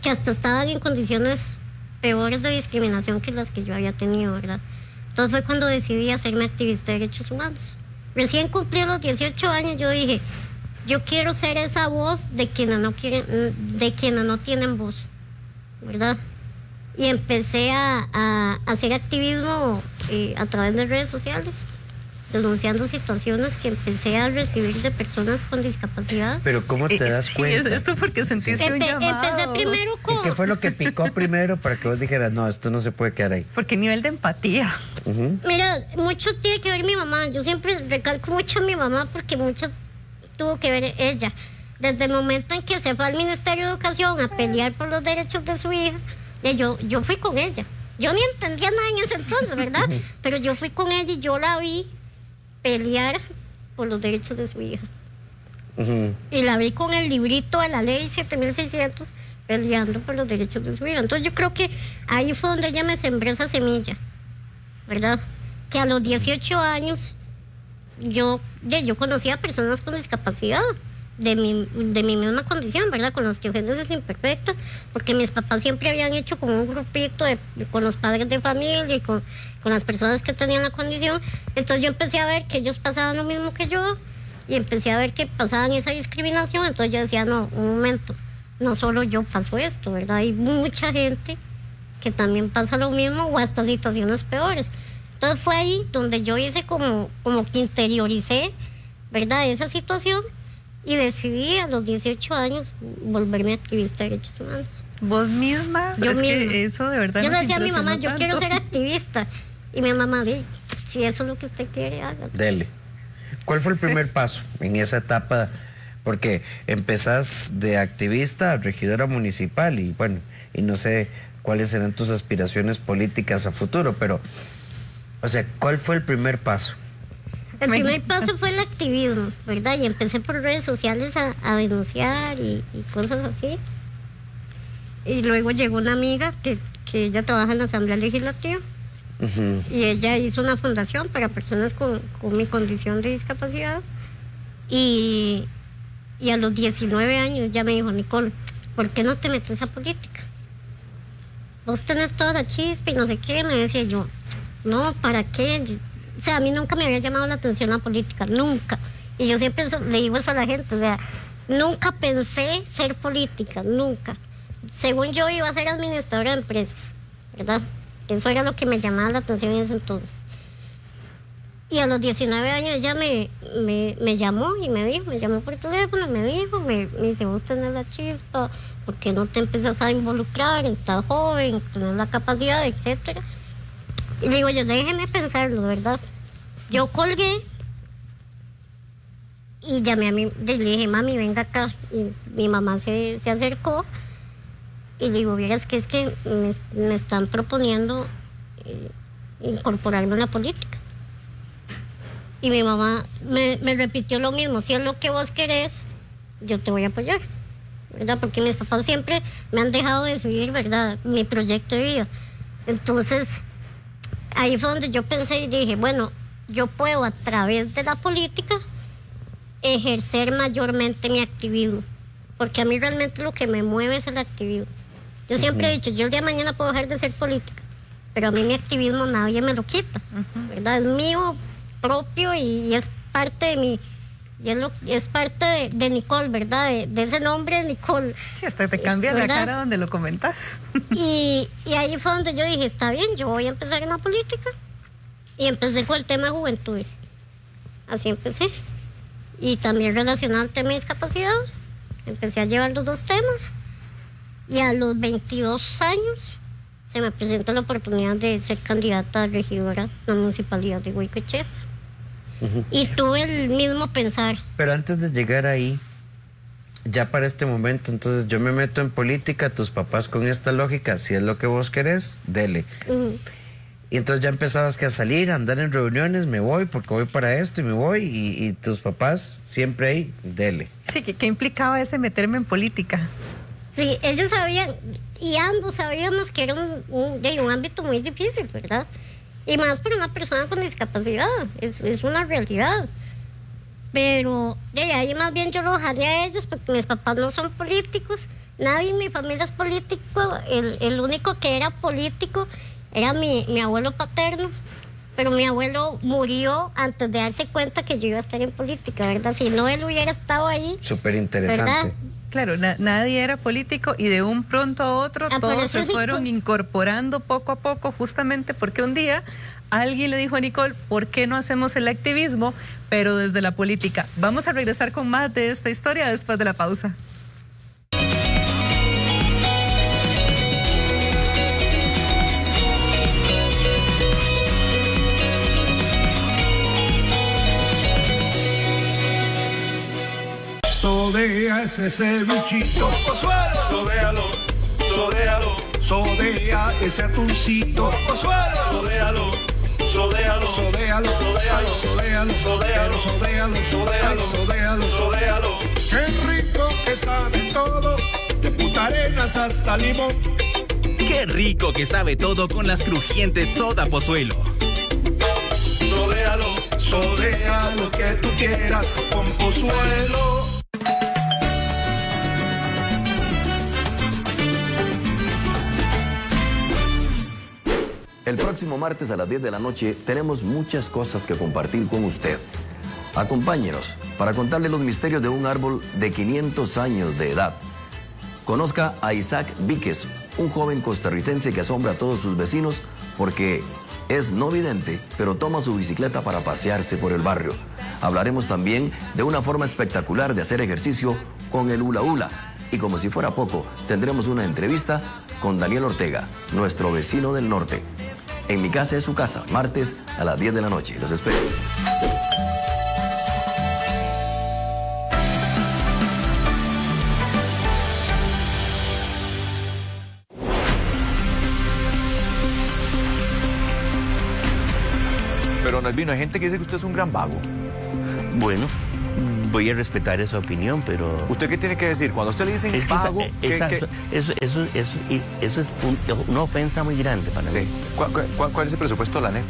que hasta estaban en condiciones peores de discriminación que las que yo había tenido, ¿verdad? Entonces fue cuando decidí hacerme activista de derechos humanos. Recién cumplí los 18 años, yo dije, yo quiero ser esa voz de quienes no tienen voz, ¿verdad? Y empecé a hacer activismo a través de redes sociales, denunciando situaciones que empecé a recibir de personas con discapacidad. Pero ¿cómo te das cuenta? ¿Es esto porque sentiste un llamado? Empecé primero con... ¿Y qué fue lo que picó primero para que vos dijeras, no, esto no se puede quedar ahí? Porque nivel de empatía. Mira, mucho tiene que ver mi mamá. Yo siempre recalco mucho a mi mamá porque mucho tuvo que ver ella. Desde el momento en que se fue al Ministerio de Educación a pelear por los derechos de su hija, yo fui con ella. Yo ni entendía nada en ese entonces, ¿verdad? Pero yo fui con ella y yo la vi pelear por los derechos de su hija. Y la vi con el librito de la ley 7600 peleando por los derechos de su hija. Entonces yo creo que ahí fue donde ella me sembró esa semilla, ¿verdad? Que a los 18 años yo conocía a personas con discapacidad de mi misma condición, ¿verdad? Con los osteogénesis imperfecta, porque mis papás siempre habían hecho como un grupito con los padres de familia y con las personas que tenían la condición. Entonces yo empecé a ver que ellos pasaban lo mismo que yo y empecé a ver que pasaban esa discriminación. Entonces yo decía, no, un momento, no solo yo paso esto, ¿verdad? Hay mucha gente que también pasa lo mismo o hasta situaciones peores. Entonces fue ahí donde yo hice como que interioricé, ¿verdad?, esa situación, y decidí a los 18 años volverme activista de derechos humanos. ¿Vos misma? Yo misma. Que eso de verdad yo nos le decía a mi mamá, yo tanto. quiero ser activista. Y mi mamá dijo, si eso es lo que usted quiere, hágalo. Dele. ¿Cuál fue el primer paso en esa etapa? Porque empezás de activista a regidora municipal y bueno, y no sé cuáles serán tus aspiraciones políticas a futuro, pero, o sea, ¿cuál fue el primer paso? El primer paso fue el activismo, ¿verdad? Y empecé por redes sociales a denunciar y cosas así. Y luego llegó una amiga que ella trabaja en la Asamblea Legislativa. Y ella hizo una fundación para personas con mi condición de discapacidad. Y a los 19 años ya me dijo, Nicole, ¿por qué no te metes a política? Vos tenés toda la chispa y no sé qué. Me decía yo, no, ¿para qué? O sea, a mí nunca me había llamado la atención la política, nunca. Y yo siempre le digo eso a la gente, o sea, nunca pensé ser política, nunca. Según yo iba a ser administradora de empresas, ¿verdad? Eso era lo que me llamaba la atención en ese entonces. Y a los 19 años ella me llamó y me llamó por teléfono, me dice, vos tenés la chispa, ¿por qué no te empezás a involucrar? Estás joven, tenés la capacidad, etcétera. Y le digo, yo déjeme pensarlo, ¿verdad? Yo colgué y llamé a mi, le dije, mami, venga acá. Y mi mamá se acercó y le digo, vieras que es que me están proponiendo incorporarme en la política. Y mi mamá me repitió lo mismo, si es lo que vos querés, yo te voy a apoyar, ¿verdad? Porque mis papás siempre me han dejado decidir, ¿verdad?, mi proyecto de vida. Entonces, ahí fue donde yo pensé y dije, bueno, yo puedo a través de la política ejercer mayormente mi activismo, porque a mí realmente lo que me mueve es el activismo. Yo siempre he dicho, yo el día de mañana puedo dejar de ser política, pero a mí mi activismo nadie me lo quita, ¿verdad? Es mío propio y es parte de mi... Y es parte de Nicole, ¿verdad? De ese nombre, Nicole. Sí, hasta te cambia la cara donde lo comentas. Y ahí fue donde yo dije, está bien, yo voy a empezar en la política. Y empecé con el tema de juventudes. Así empecé. Y también relacionado al tema de discapacidad. Empecé a llevar los dos temas. Y a los 22 años se me presenta la oportunidad de ser candidata a regidora en la municipalidad de Guaycochea. Y tuve el mismo pensar. Pero antes de llegar ahí, ya para este momento, entonces yo me meto en política, tus papás con esta lógica, si es lo que vos querés, dele. Y entonces ya empezabas que a salir, a andar en reuniones, me voy porque voy para esto y me voy, y tus papás siempre ahí, dele. Sí, ¿qué implicaba ese meterme en política? Sí, ellos sabían, y ambos sabíamos que era un ámbito muy difícil, ¿verdad? Y más para una persona con discapacidad, es una realidad. Pero de ahí más bien yo lo dejaría a ellos porque mis papás no son políticos, nadie en mi familia es político, el único que era político era mi abuelo paterno, pero mi abuelo murió antes de darse cuenta que yo iba a estar en política, ¿verdad? Si no, él hubiera estado ahí. Súper interesante. ¿Verdad? Claro, nadie era político y de un pronto a otro todos se fueron incorporando poco a poco, justamente porque un día alguien le dijo a Nicole, ¿por qué no hacemos el activismo, pero desde la política? Vamos a regresar con más de esta historia después de la pausa. Sodea ese cevichito, sodéalo, sodéalo, sodea ese atuncito, sodéalo, sodéalo, sodéalo, sodéalo, sodéalo, sodéalo, sodéalo, sodéalo, sodéalo, sodéalo. Qué rico que sabe todo, de Punta Arenas hasta Limón. Qué rico que sabe todo con las crujientes Soda Pozuelo. Sodéalo, sodea lo que tú quieras con Pozuelo. El próximo martes a las 10 de la noche tenemos muchas cosas que compartir con usted. Acompáñenos para contarle los misterios de un árbol de 500 años de edad. Conozca a Isaac Víquez, un joven costarricense que asombra a todos sus vecinos porque es no vidente, pero toma su bicicleta para pasearse por el barrio. Hablaremos también de una forma espectacular de hacer ejercicio con el hula hula. Y como si fuera poco, tendremos una entrevista con Daniel Ortega, nuestro vecino del norte. En mi casa es su casa, martes a las 10 de la noche. Los espero. Pero Nalvino, hay gente que dice que usted es un gran vago. Bueno, voy a respetar esa opinión, pero... ¿Usted qué tiene que decir? Cuando a usted le dicen es que vago... exacto, eso es una ofensa muy grande para mí. Sí. ¿Cuál es el presupuesto de la NEP?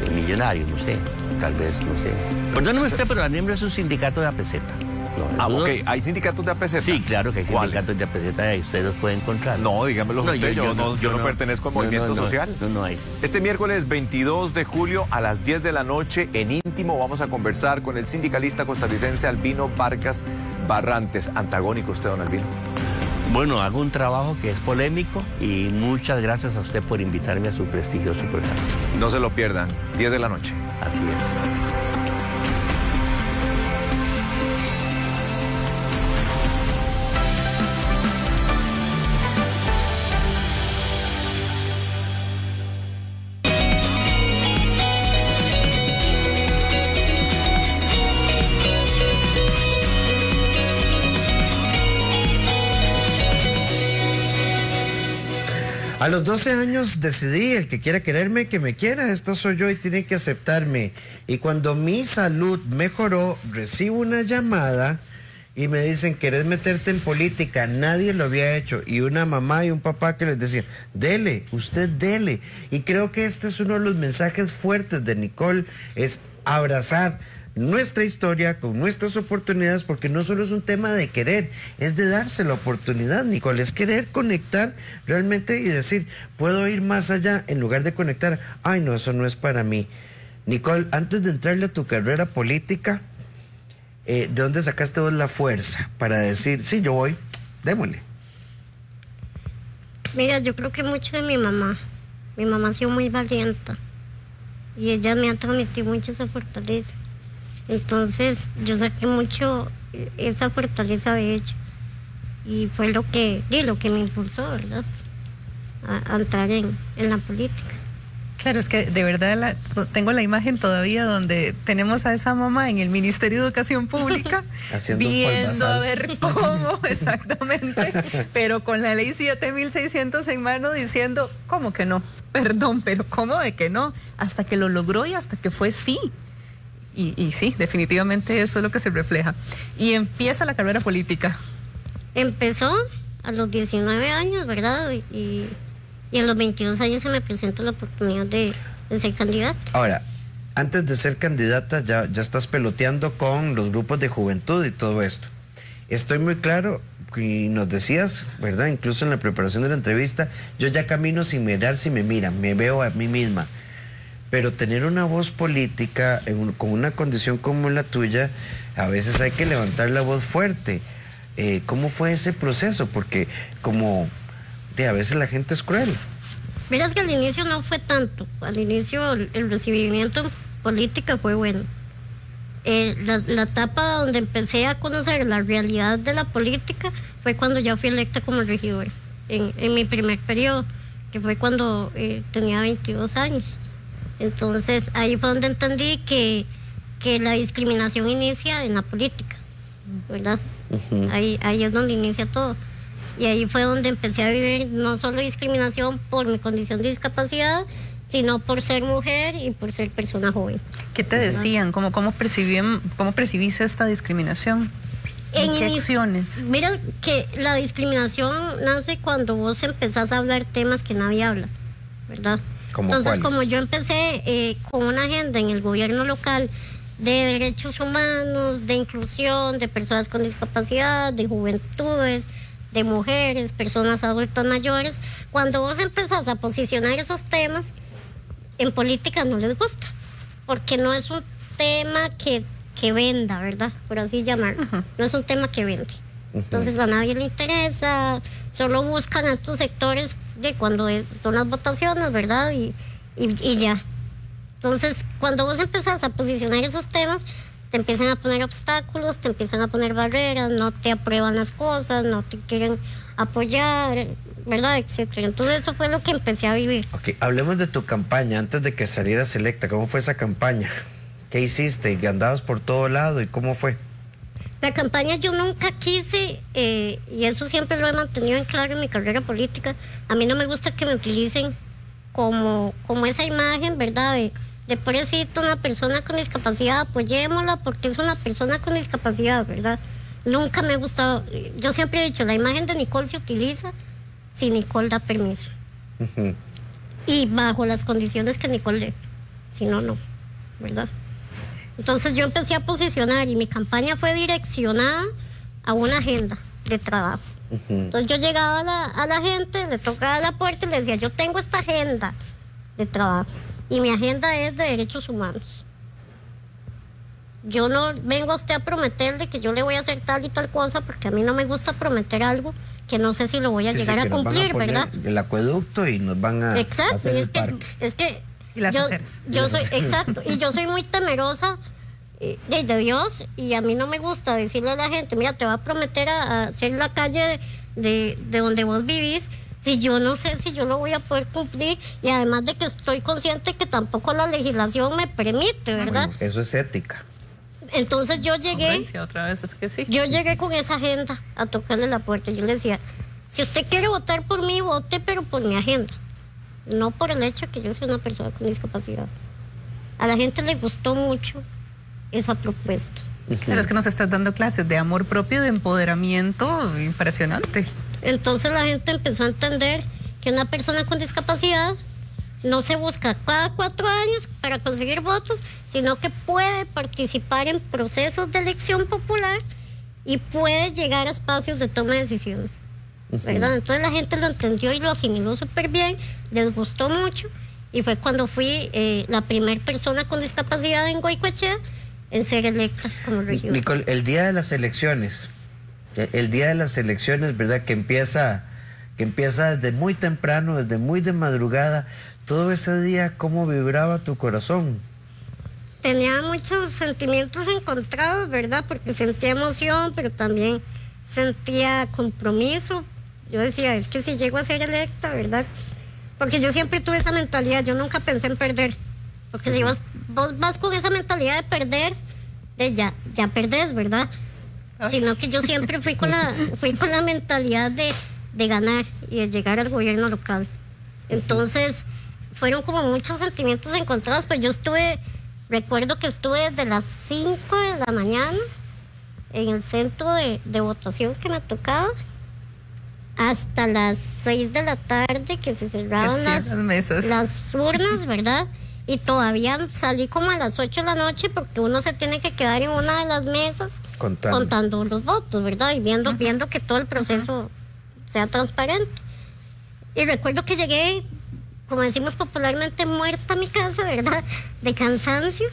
El millonario, no sé, tal vez, no sé. Perdóneme usted, pero la NEM es un sindicato de APZ. Ok, ¿hay sindicatos de APZ? Sí, claro que hay sindicatos de APZ y usted los puede encontrar. No, dígamelo usted, yo no pertenezco al movimiento social. No hay. Este miércoles 22 de julio a las 10 de la noche en Íntimo vamos a conversar con el sindicalista costarricense Albino Vargas Barrantes. Antagónico usted, don Albino. Bueno, hago un trabajo que es polémico y muchas gracias a usted por invitarme a su prestigioso programa. No se lo pierdan, 10 de la noche. Así es. A los 12 años decidí, el que quiera quererme, que me quiera, esto soy yo y tiene que aceptarme. Y cuando mi salud mejoró, recibo una llamada y me dicen, ¿querés meterte en política? Nadie lo había hecho. Y una mamá y un papá que les decía, dele, usted dele. Y creo que este es uno de los mensajes fuertes de Nicole, es abrazar nuestra historia con nuestras oportunidades, porque no solo es un tema de querer, es de darse la oportunidad, Nicole, es querer conectar realmente y decir, puedo ir más allá, en lugar de conectar, ay no, eso no es para mí. Nicole, antes de entrarle a tu carrera política, ¿de dónde sacaste vos la fuerza para decir, sí, yo voy, démosle? Mira, yo creo que mucho de mi mamá. Mi mamá ha sido muy valiente y ella me ha transmitido mucho esa fortaleza. Entonces yo saqué mucho esa fortaleza de ella y fue lo que me impulsó, ¿verdad? A entrar en la política. Claro, es que de verdad tengo la imagen todavía donde tenemos a esa mamá en el Ministerio de Educación Pública viendo a ver cómo, exactamente, pero con la ley 7600 en mano diciendo, ¿cómo que no? Perdón, pero ¿cómo de que no? Hasta que lo logró y hasta que fue sí. Y sí, definitivamente eso es lo que se refleja. Y empieza la carrera política. Empezó a los 19 años, ¿verdad? Y a los 22 años se me presenta la oportunidad de ser candidata. Ahora, antes de ser candidata ya estás peloteando con los grupos de juventud y todo esto. Estoy muy claro, y nos decías, ¿verdad? Incluso en la preparación de la entrevista, yo ya camino sin mirar si me miran, me veo a mí misma. Pero tener una voz política con una condición como la tuya, a veces hay que levantar la voz fuerte. ¿Cómo fue ese proceso? Porque a veces la gente es cruel. Mira, es que al inicio no fue tanto. Al inicio el recibimiento en política fue bueno. La etapa donde empecé a conocer la realidad de la política fue cuando ya fui electa como regidora. En mi primer periodo, que fue cuando tenía 22 años. Entonces ahí fue donde entendí que la discriminación inicia en la política, ¿verdad? Uh-huh. Ahí es donde inicia todo. Y ahí fue donde empecé a vivir no solo discriminación por mi condición de discapacidad, sino por ser mujer y por ser persona joven. ¿Qué te decían? ¿Cómo percibiste esta discriminación? ¿En qué acciones? Mira que la discriminación nace cuando vos empezás a hablar temas que nadie habla, ¿verdad? Entonces, ¿cuáles? Como yo empecé con una agenda en el gobierno local de derechos humanos, de inclusión, de personas con discapacidad, de juventudes, de mujeres, personas adultas mayores, cuando vos empezás a posicionar esos temas, en política no les gusta, porque no es un tema que venda, ¿verdad? Por así llamarlo. Uh-huh. No es un tema que vende. Uh-huh. Entonces a nadie le interesa, solo buscan a estos sectores de cuando son las votaciones, ¿verdad? Y ya. Entonces, cuando vos empezás a posicionar esos temas, te empiezan a poner obstáculos, te empiezan a poner barreras, no te aprueban las cosas, no te quieren apoyar, ¿verdad? Etcétera. Entonces eso fue lo que empecé a vivir. Ok, hablemos de tu campaña antes de que salieras electa. ¿Cómo fue esa campaña? ¿Qué hiciste? ¿Andabas por todo lado? ¿Y cómo fue? La campaña yo nunca quise, y eso siempre lo he mantenido en claro en mi carrera política, a mí no me gusta que me utilicen como esa imagen, ¿verdad? De pobrecito, una persona con discapacidad, apoyémosla porque es una persona con discapacidad, ¿verdad? Nunca me ha gustado, yo siempre he dicho, la imagen de Nicole se utiliza si Nicole da permiso. Uh-huh. Y bajo las condiciones que Nicole dé, si no, no, ¿verdad? Entonces yo empecé a posicionar y mi campaña fue direccionada a una agenda de trabajo. Uh-huh. Entonces yo llegaba a la gente, le tocaba la puerta y le decía, yo tengo esta agenda de trabajo y mi agenda es de derechos humanos. Yo no vengo a usted a prometerle que yo le voy a hacer tal y tal cosa porque a mí no me gusta prometer algo que no sé si lo voy a llegar a cumplir, ¿verdad? El acueducto y nos van a hacer el parque. Es que y las aceras. Yo soy, exacto, y yo soy muy temerosa de Dios y a mí no me gusta decirle a la gente, mira, te va a prometer a hacer la calle de donde vos vivís, si yo no sé si yo lo voy a poder cumplir y además de que estoy consciente que tampoco la legislación me permite, ¿verdad? Bueno, eso es ética. Entonces yo llegué, otra vez es que sí. Yo llegué con esa agenda a tocarle la puerta. Yo le decía, si usted quiere votar por mí, vote, pero por mi agenda, no por el hecho de que yo soy una persona con discapacidad. A la gente le gustó mucho esa propuesta. Pero es que nos estás dando clases de amor propio, de empoderamiento, impresionante. Entonces la gente empezó a entender que una persona con discapacidad no se busca cada 4 años para conseguir votos, sino que puede participar en procesos de elección popular y puede llegar a espacios de toma de decisiones, ¿verdad? Entonces la gente lo entendió y lo asimiló súper bien, les gustó mucho y fue cuando fui la primera persona con discapacidad en Goicoechea en ser electa como regidora. Nicole, el día de las elecciones, ¿verdad? Que empieza desde muy temprano, desde muy de madrugada, todo ese día, ¿cómo vibraba tu corazón? Tenía muchos sentimientos encontrados, ¿verdad? Porque sentía emoción, pero también sentía compromiso. Yo decía, es que si llego a ser electa, ¿verdad? Porque yo siempre tuve esa mentalidad, yo nunca pensé en perder. Porque si vos vas con esa mentalidad de perder, ya perdés, ¿verdad? Sino que yo siempre fui con la mentalidad de ganar y de llegar al gobierno local. Entonces, fueron como muchos sentimientos encontrados, pero recuerdo que estuve desde las 5 de la mañana en el centro de votación que me tocaba hasta las 6 de la tarde que se cerraban las urnas, ¿verdad? Y todavía salí como a las 8 de la noche porque uno se tiene que quedar en una de las mesas contando los votos, ¿verdad? Y viendo que todo el proceso sea transparente. Y recuerdo que llegué, como decimos popularmente, muerta a mi casa, ¿verdad? De cansancio.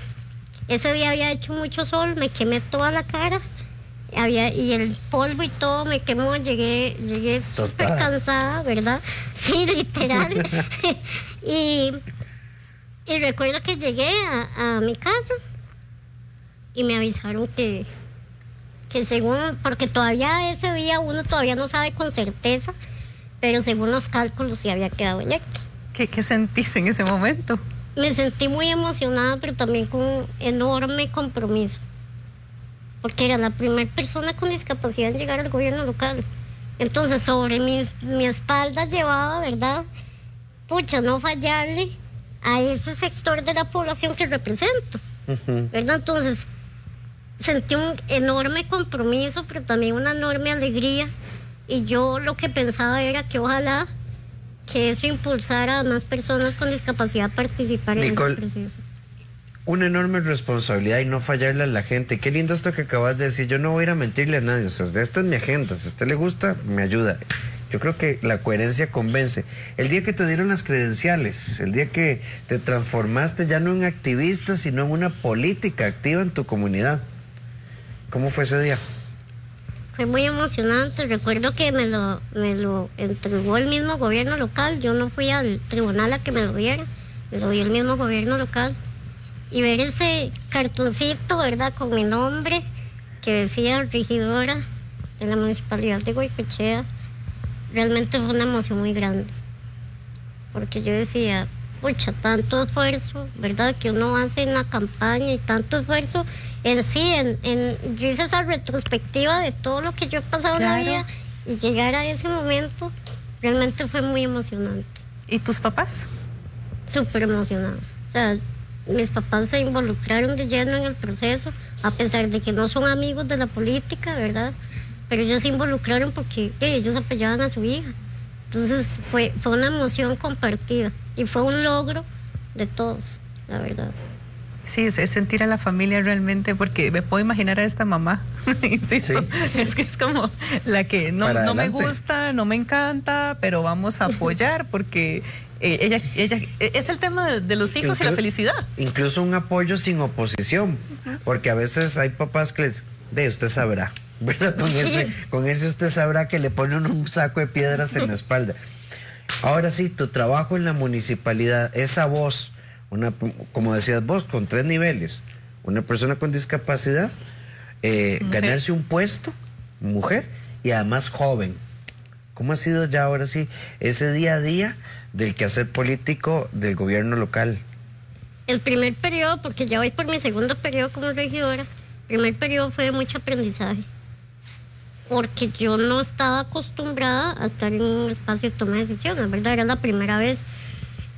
Ese día había hecho mucho sol, me quemé toda la cara. Y el polvo y todo me quemó, llegué súper cansada, ¿verdad? Sí, literal. y recuerdo que llegué a mi casa y me avisaron que según, porque todavía ese día uno todavía no sabe con certeza, pero según los cálculos sí había quedado electa. ¿Qué sentiste en ese momento? Me sentí muy emocionada, pero también con un enorme compromiso. Porque era la primera persona con discapacidad en llegar al gobierno local. Entonces, sobre mi espalda llevaba, ¿verdad? No fallarle a ese sector de la población que represento, ¿verdad? Entonces, sentí un enorme compromiso, pero también una enorme alegría. Y yo lo que pensaba era que ojalá que eso impulsara a más personas con discapacidad a participar en esos procesos. Una enorme responsabilidad y no fallarle a la gente. Qué lindo esto que acabas de decir. Yo no voy a ir a mentirle a nadie. O sea, esta es mi agenda. Si a usted le gusta, me ayuda. Yo creo que la coherencia convence. El día que te dieron las credenciales, el día que te transformaste ya no en activista, sino en una política activa en tu comunidad. ¿Cómo fue ese día? Fue muy emocionante. Recuerdo que me lo entregó el mismo gobierno local. Yo no fui al tribunal a que me lo diera. Me lo dio el mismo gobierno local. Y ver ese cartoncito, ¿verdad?, con mi nombre, que decía regidora de la Municipalidad de Goicoechea, realmente fue una emoción muy grande. Porque yo decía, pucha, tanto esfuerzo, ¿verdad?, que uno hace en la campaña y tanto esfuerzo en sí, yo hice esa retrospectiva de todo lo que yo he pasado en la vida y llegar a ese momento realmente fue muy emocionante. ¿Y tus papás? Súper emocionados. O sea, mis papás se involucraron de lleno en el proceso, a pesar de que no son amigos de la política, ¿verdad? Pero ellos se involucraron porque ellos apoyaban a su hija. Entonces fue una emoción compartida y fue un logro de todos, la verdad. Sí, es sentir a la familia realmente, porque me puedo imaginar a esta mamá. Insisto, sí. Es que es como la que no me gusta, no me encanta, pero vamos a apoyar porque ella es el tema de los hijos y la felicidad. Incluso un apoyo sin oposición, porque a veces hay papás que usted sabrá, ¿verdad? Con ese usted sabrá que le ponen un saco de piedras en la espalda. Ahora sí, tu trabajo en la municipalidad, esa voz, como decías vos, con 3 niveles, una persona con discapacidad, ganarse un puesto, mujer, y además joven. ¿Cómo ha sido ya ahora sí ese día a día del quehacer político del gobierno local? El primer periodo, porque ya voy por mi segundo periodo como regidora, el primer periodo fue de mucho aprendizaje, porque yo no estaba acostumbrada a estar en un espacio de toma de decisiones, ¿verdad? Era la primera vez.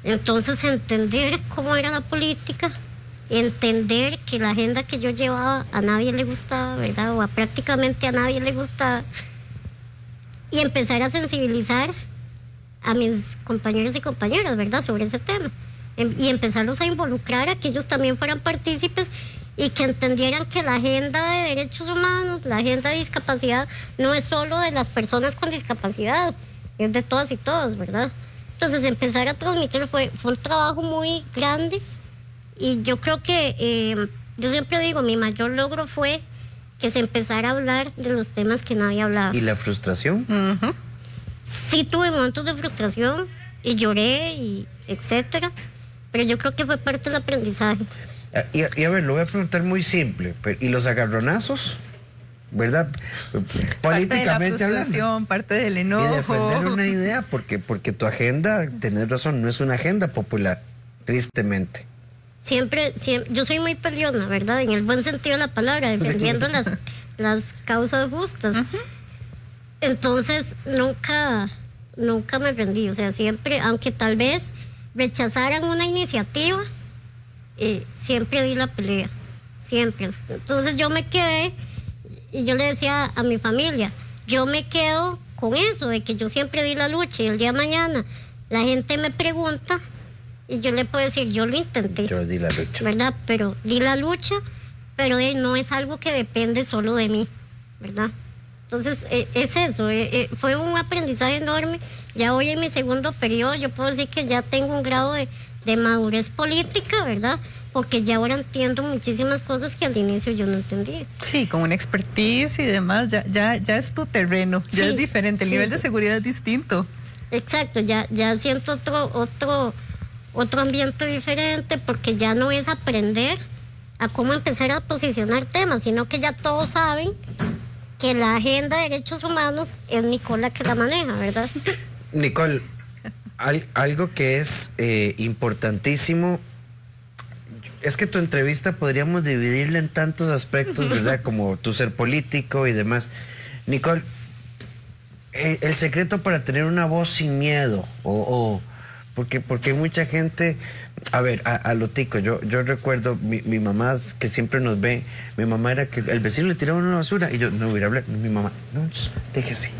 Entonces, entender cómo era la política, entender que la agenda que yo llevaba a nadie le gustaba, ¿verdad? O a prácticamente a nadie le gustaba, y empezar a sensibilizar a mis compañeros y compañeras, ¿verdad?, sobre ese tema. Y empezarlos a involucrar a que ellos también fueran partícipes y que entendieran que la agenda de derechos humanos, la agenda de discapacidad, no es solo de las personas con discapacidad, es de todas y todos, ¿verdad? Entonces empezar a transmitir fue un trabajo muy grande, y yo creo que, yo siempre digo, mi mayor logro fue que se empezara a hablar de los temas que nadie hablaba. ¿Y la frustración? Sí tuve momentos de frustración y lloré y etcétera, pero yo creo que fue parte del aprendizaje. Y a ver, lo voy a preguntar muy simple. ¿Y los agarronazos? ¿Verdad? Políticamente hablando. Parte del enojo. Y defender una idea, porque tu agenda, tenés razón, no es una agenda popular, tristemente. Siempre, yo soy muy peleona, ¿verdad? En el buen sentido de la palabra, defendiendo las causas justas. Entonces, nunca me rendí. O sea, siempre, aunque tal vez rechazaran una iniciativa, siempre di la pelea. Siempre. Entonces, yo me quedé, y yo le decía a mi familia, yo me quedo con eso, de que yo siempre di la lucha, y el día de mañana la gente me pregunta, y yo le puedo decir, yo lo intenté. Yo di la lucha. ¿Verdad? Pero di la lucha, pero no es algo que depende solo de mí, ¿verdad? Entonces, es eso, fue un aprendizaje enorme. Ya hoy en mi segundo periodo, yo puedo decir que ya tengo un grado de madurez política, ¿verdad? Porque ya ahora entiendo muchísimas cosas que al inicio yo no entendía. Sí, con una expertise y demás, ya es tu terreno, sí, ya es diferente, el nivel de seguridad es distinto. Exacto, ya siento otro ambiente diferente, porque ya no es aprender a cómo empezar a posicionar temas, sino que ya todos saben que la agenda de derechos humanos es Nicole la que la maneja, ¿verdad? Nicole, algo que es importantísimo, es que tu entrevista podríamos dividirla en tantos aspectos, ¿verdad? Como tu ser político y demás. Nicole, el secreto para tener una voz sin miedo, porque hay mucha gente, a ver, a lo tico, yo recuerdo mi mamá, que siempre nos ve, mi mamá era que el vecino le tiraba una basura y yo no voy a hablar, mi mamá, no, déjese.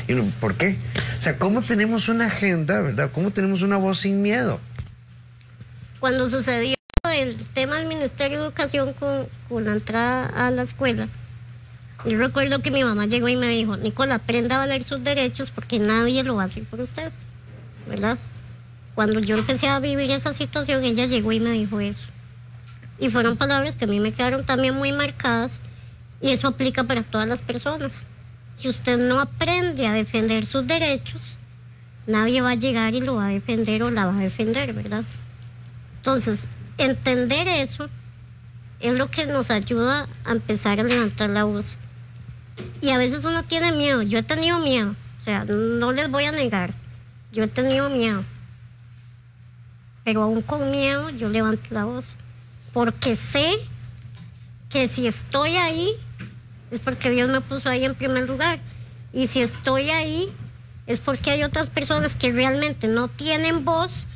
Y uno, ¿por qué? O sea, ¿cómo tenemos una agenda, verdad? ¿Cómo tenemos una voz sin miedo? Cuando sucedió el tema del Ministerio de Educación con la entrada a la escuela, yo recuerdo que mi mamá llegó y me dijo, Nicole, aprenda a valer sus derechos, porque nadie lo va a hacer por usted, ¿verdad? Cuando yo empecé a vivir esa situación, ella llegó y me dijo eso. Y fueron palabras que a mí me quedaron también muy marcadas, y eso aplica para todas las personas. Si usted no aprende a defender sus derechos, nadie va a llegar y lo va a defender o la va a defender, ¿verdad? Entonces, entender eso es lo que nos ayuda a empezar a levantar la voz. Y a veces uno tiene miedo. Yo he tenido miedo, o sea, no les voy a negar, yo he tenido miedo. Pero aún con miedo yo levanto la voz, porque sé que si estoy ahí es porque Dios me puso ahí en primer lugar, y si estoy ahí es porque hay otras personas que realmente no tienen voz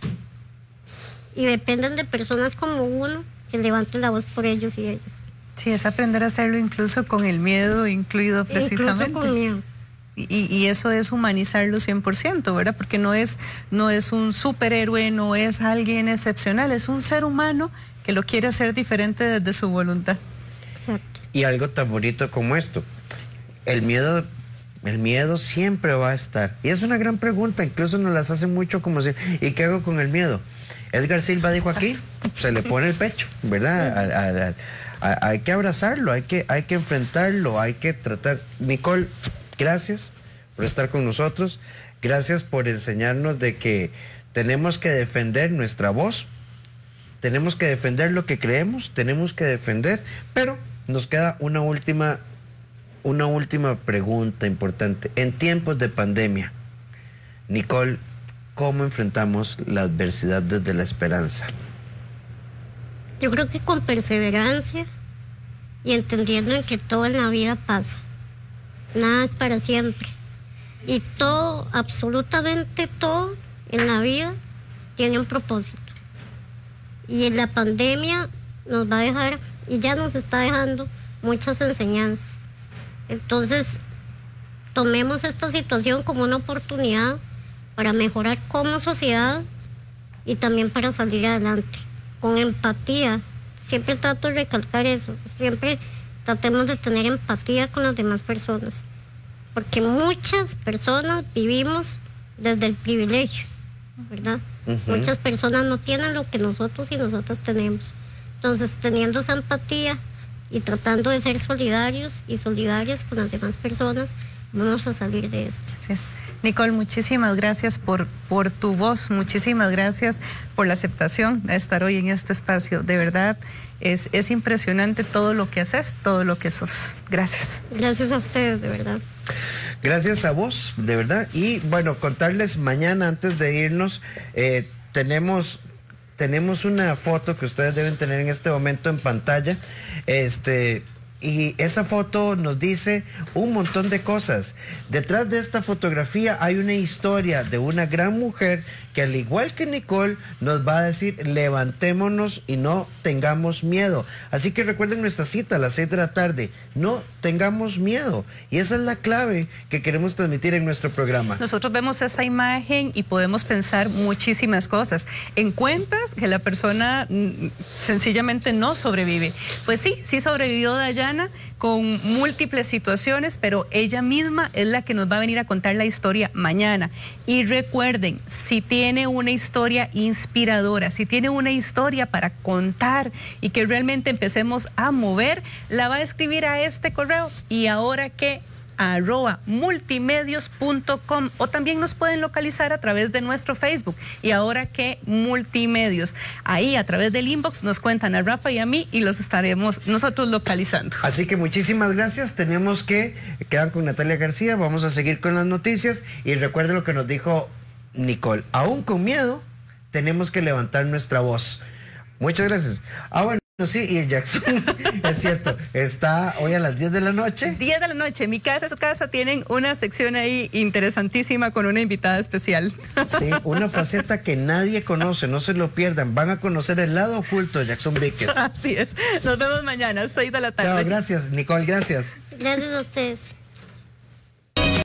y dependen de personas como uno que levanten la voz por ellos y ellos. Sí, es aprender a hacerlo incluso con el miedo incluido, precisamente. Incluso con miedo. Y eso es humanizarlo 100%, ¿verdad? Porque no es un superhéroe, no es alguien excepcional, es un ser humano que lo quiere hacer diferente desde su voluntad. Exacto. Y algo tan bonito como esto, el miedo siempre va a estar. Y es una gran pregunta, incluso nos las hacen mucho como si, ¿y qué hago con el miedo? Edgar Silva dijo aquí, se le pone el pecho, ¿verdad? Hay que abrazarlo, hay que enfrentarlo, hay que tratar. Nicole, gracias por estar con nosotros, gracias por enseñarnos de que tenemos que defender nuestra voz, tenemos que defender lo que creemos, tenemos que defender, pero nos queda una última pregunta importante. En tiempos de pandemia, Nicole, ¿cómo enfrentamos la adversidad desde la esperanza? Yo creo que con perseverancia y entendiendo en que todo en la vida pasa. Nada es para siempre. Y todo, absolutamente todo en la vida tiene un propósito. Y en la pandemia nos va a dejar, y ya nos está dejando, muchas enseñanzas. Entonces, tomemos esta situación como una oportunidad para mejorar como sociedad y también para salir adelante. Con empatía, siempre trato de recalcar eso, siempre tratemos de tener empatía con las demás personas, porque muchas personas vivimos desde el privilegio ¿verdad? Muchas personas no tienen lo que nosotros y nosotras tenemos. Entonces, teniendo esa empatía y tratando de ser solidarios y solidarias con las demás personas, vamos a salir de esto. Gracias. Nicole, muchísimas gracias por tu voz, muchísimas gracias por la aceptación de estar hoy en este espacio. De verdad, es impresionante todo lo que haces, todo lo que sos. Gracias. Gracias a ustedes, de verdad. Gracias a vos, de verdad. Y bueno, contarles mañana, antes de irnos, tenemos una foto que ustedes deben tener en este momento en pantalla. Y esa foto nos dice un montón de cosas. Detrás de esta fotografía hay una historia de una gran mujer que, al igual que Nicole, nos va a decir: levantémonos y no tengamos miedo. Así que recuerden nuestra cita a las 6 de la tarde. No tengamos miedo. Y esa es la clave que queremos transmitir en nuestro programa. Nosotros vemos esa imagen y podemos pensar muchísimas cosas. En cuentas que la persona sencillamente no sobrevive. Pues sí sobrevivió Dayana con múltiples situaciones, pero ella misma es la que nos va a venir a contar la historia mañana. Y recuerden, si tiene una historia inspiradora, si tiene una historia para contar y que realmente empecemos a mover, la va a escribir a este correo. Y ahora que @multimedios.com, o también nos pueden localizar a través de nuestro Facebook, y ahora que Multimedios. Ahí a través del inbox nos cuentan a Rafa y a mí y los estaremos nosotros localizando. Así que muchísimas gracias. Tenemos que quedar con Natalia García. Vamos a seguir con las noticias y recuerden lo que nos dijo Nicole: aún con miedo tenemos que levantar nuestra voz. Muchas gracias. Bueno, sí, y Jackson, es cierto, está hoy a las 10 de la noche. 10 de la noche, mi casa, su casa, tienen una sección ahí interesantísima con una invitada especial. Sí, una faceta que nadie conoce, no se lo pierdan. Van a conocer el lado oculto de Jackson Víquez. Así es. Nos vemos mañana, 6 de la tarde. Chao, gracias, Nicole, gracias. Gracias a ustedes.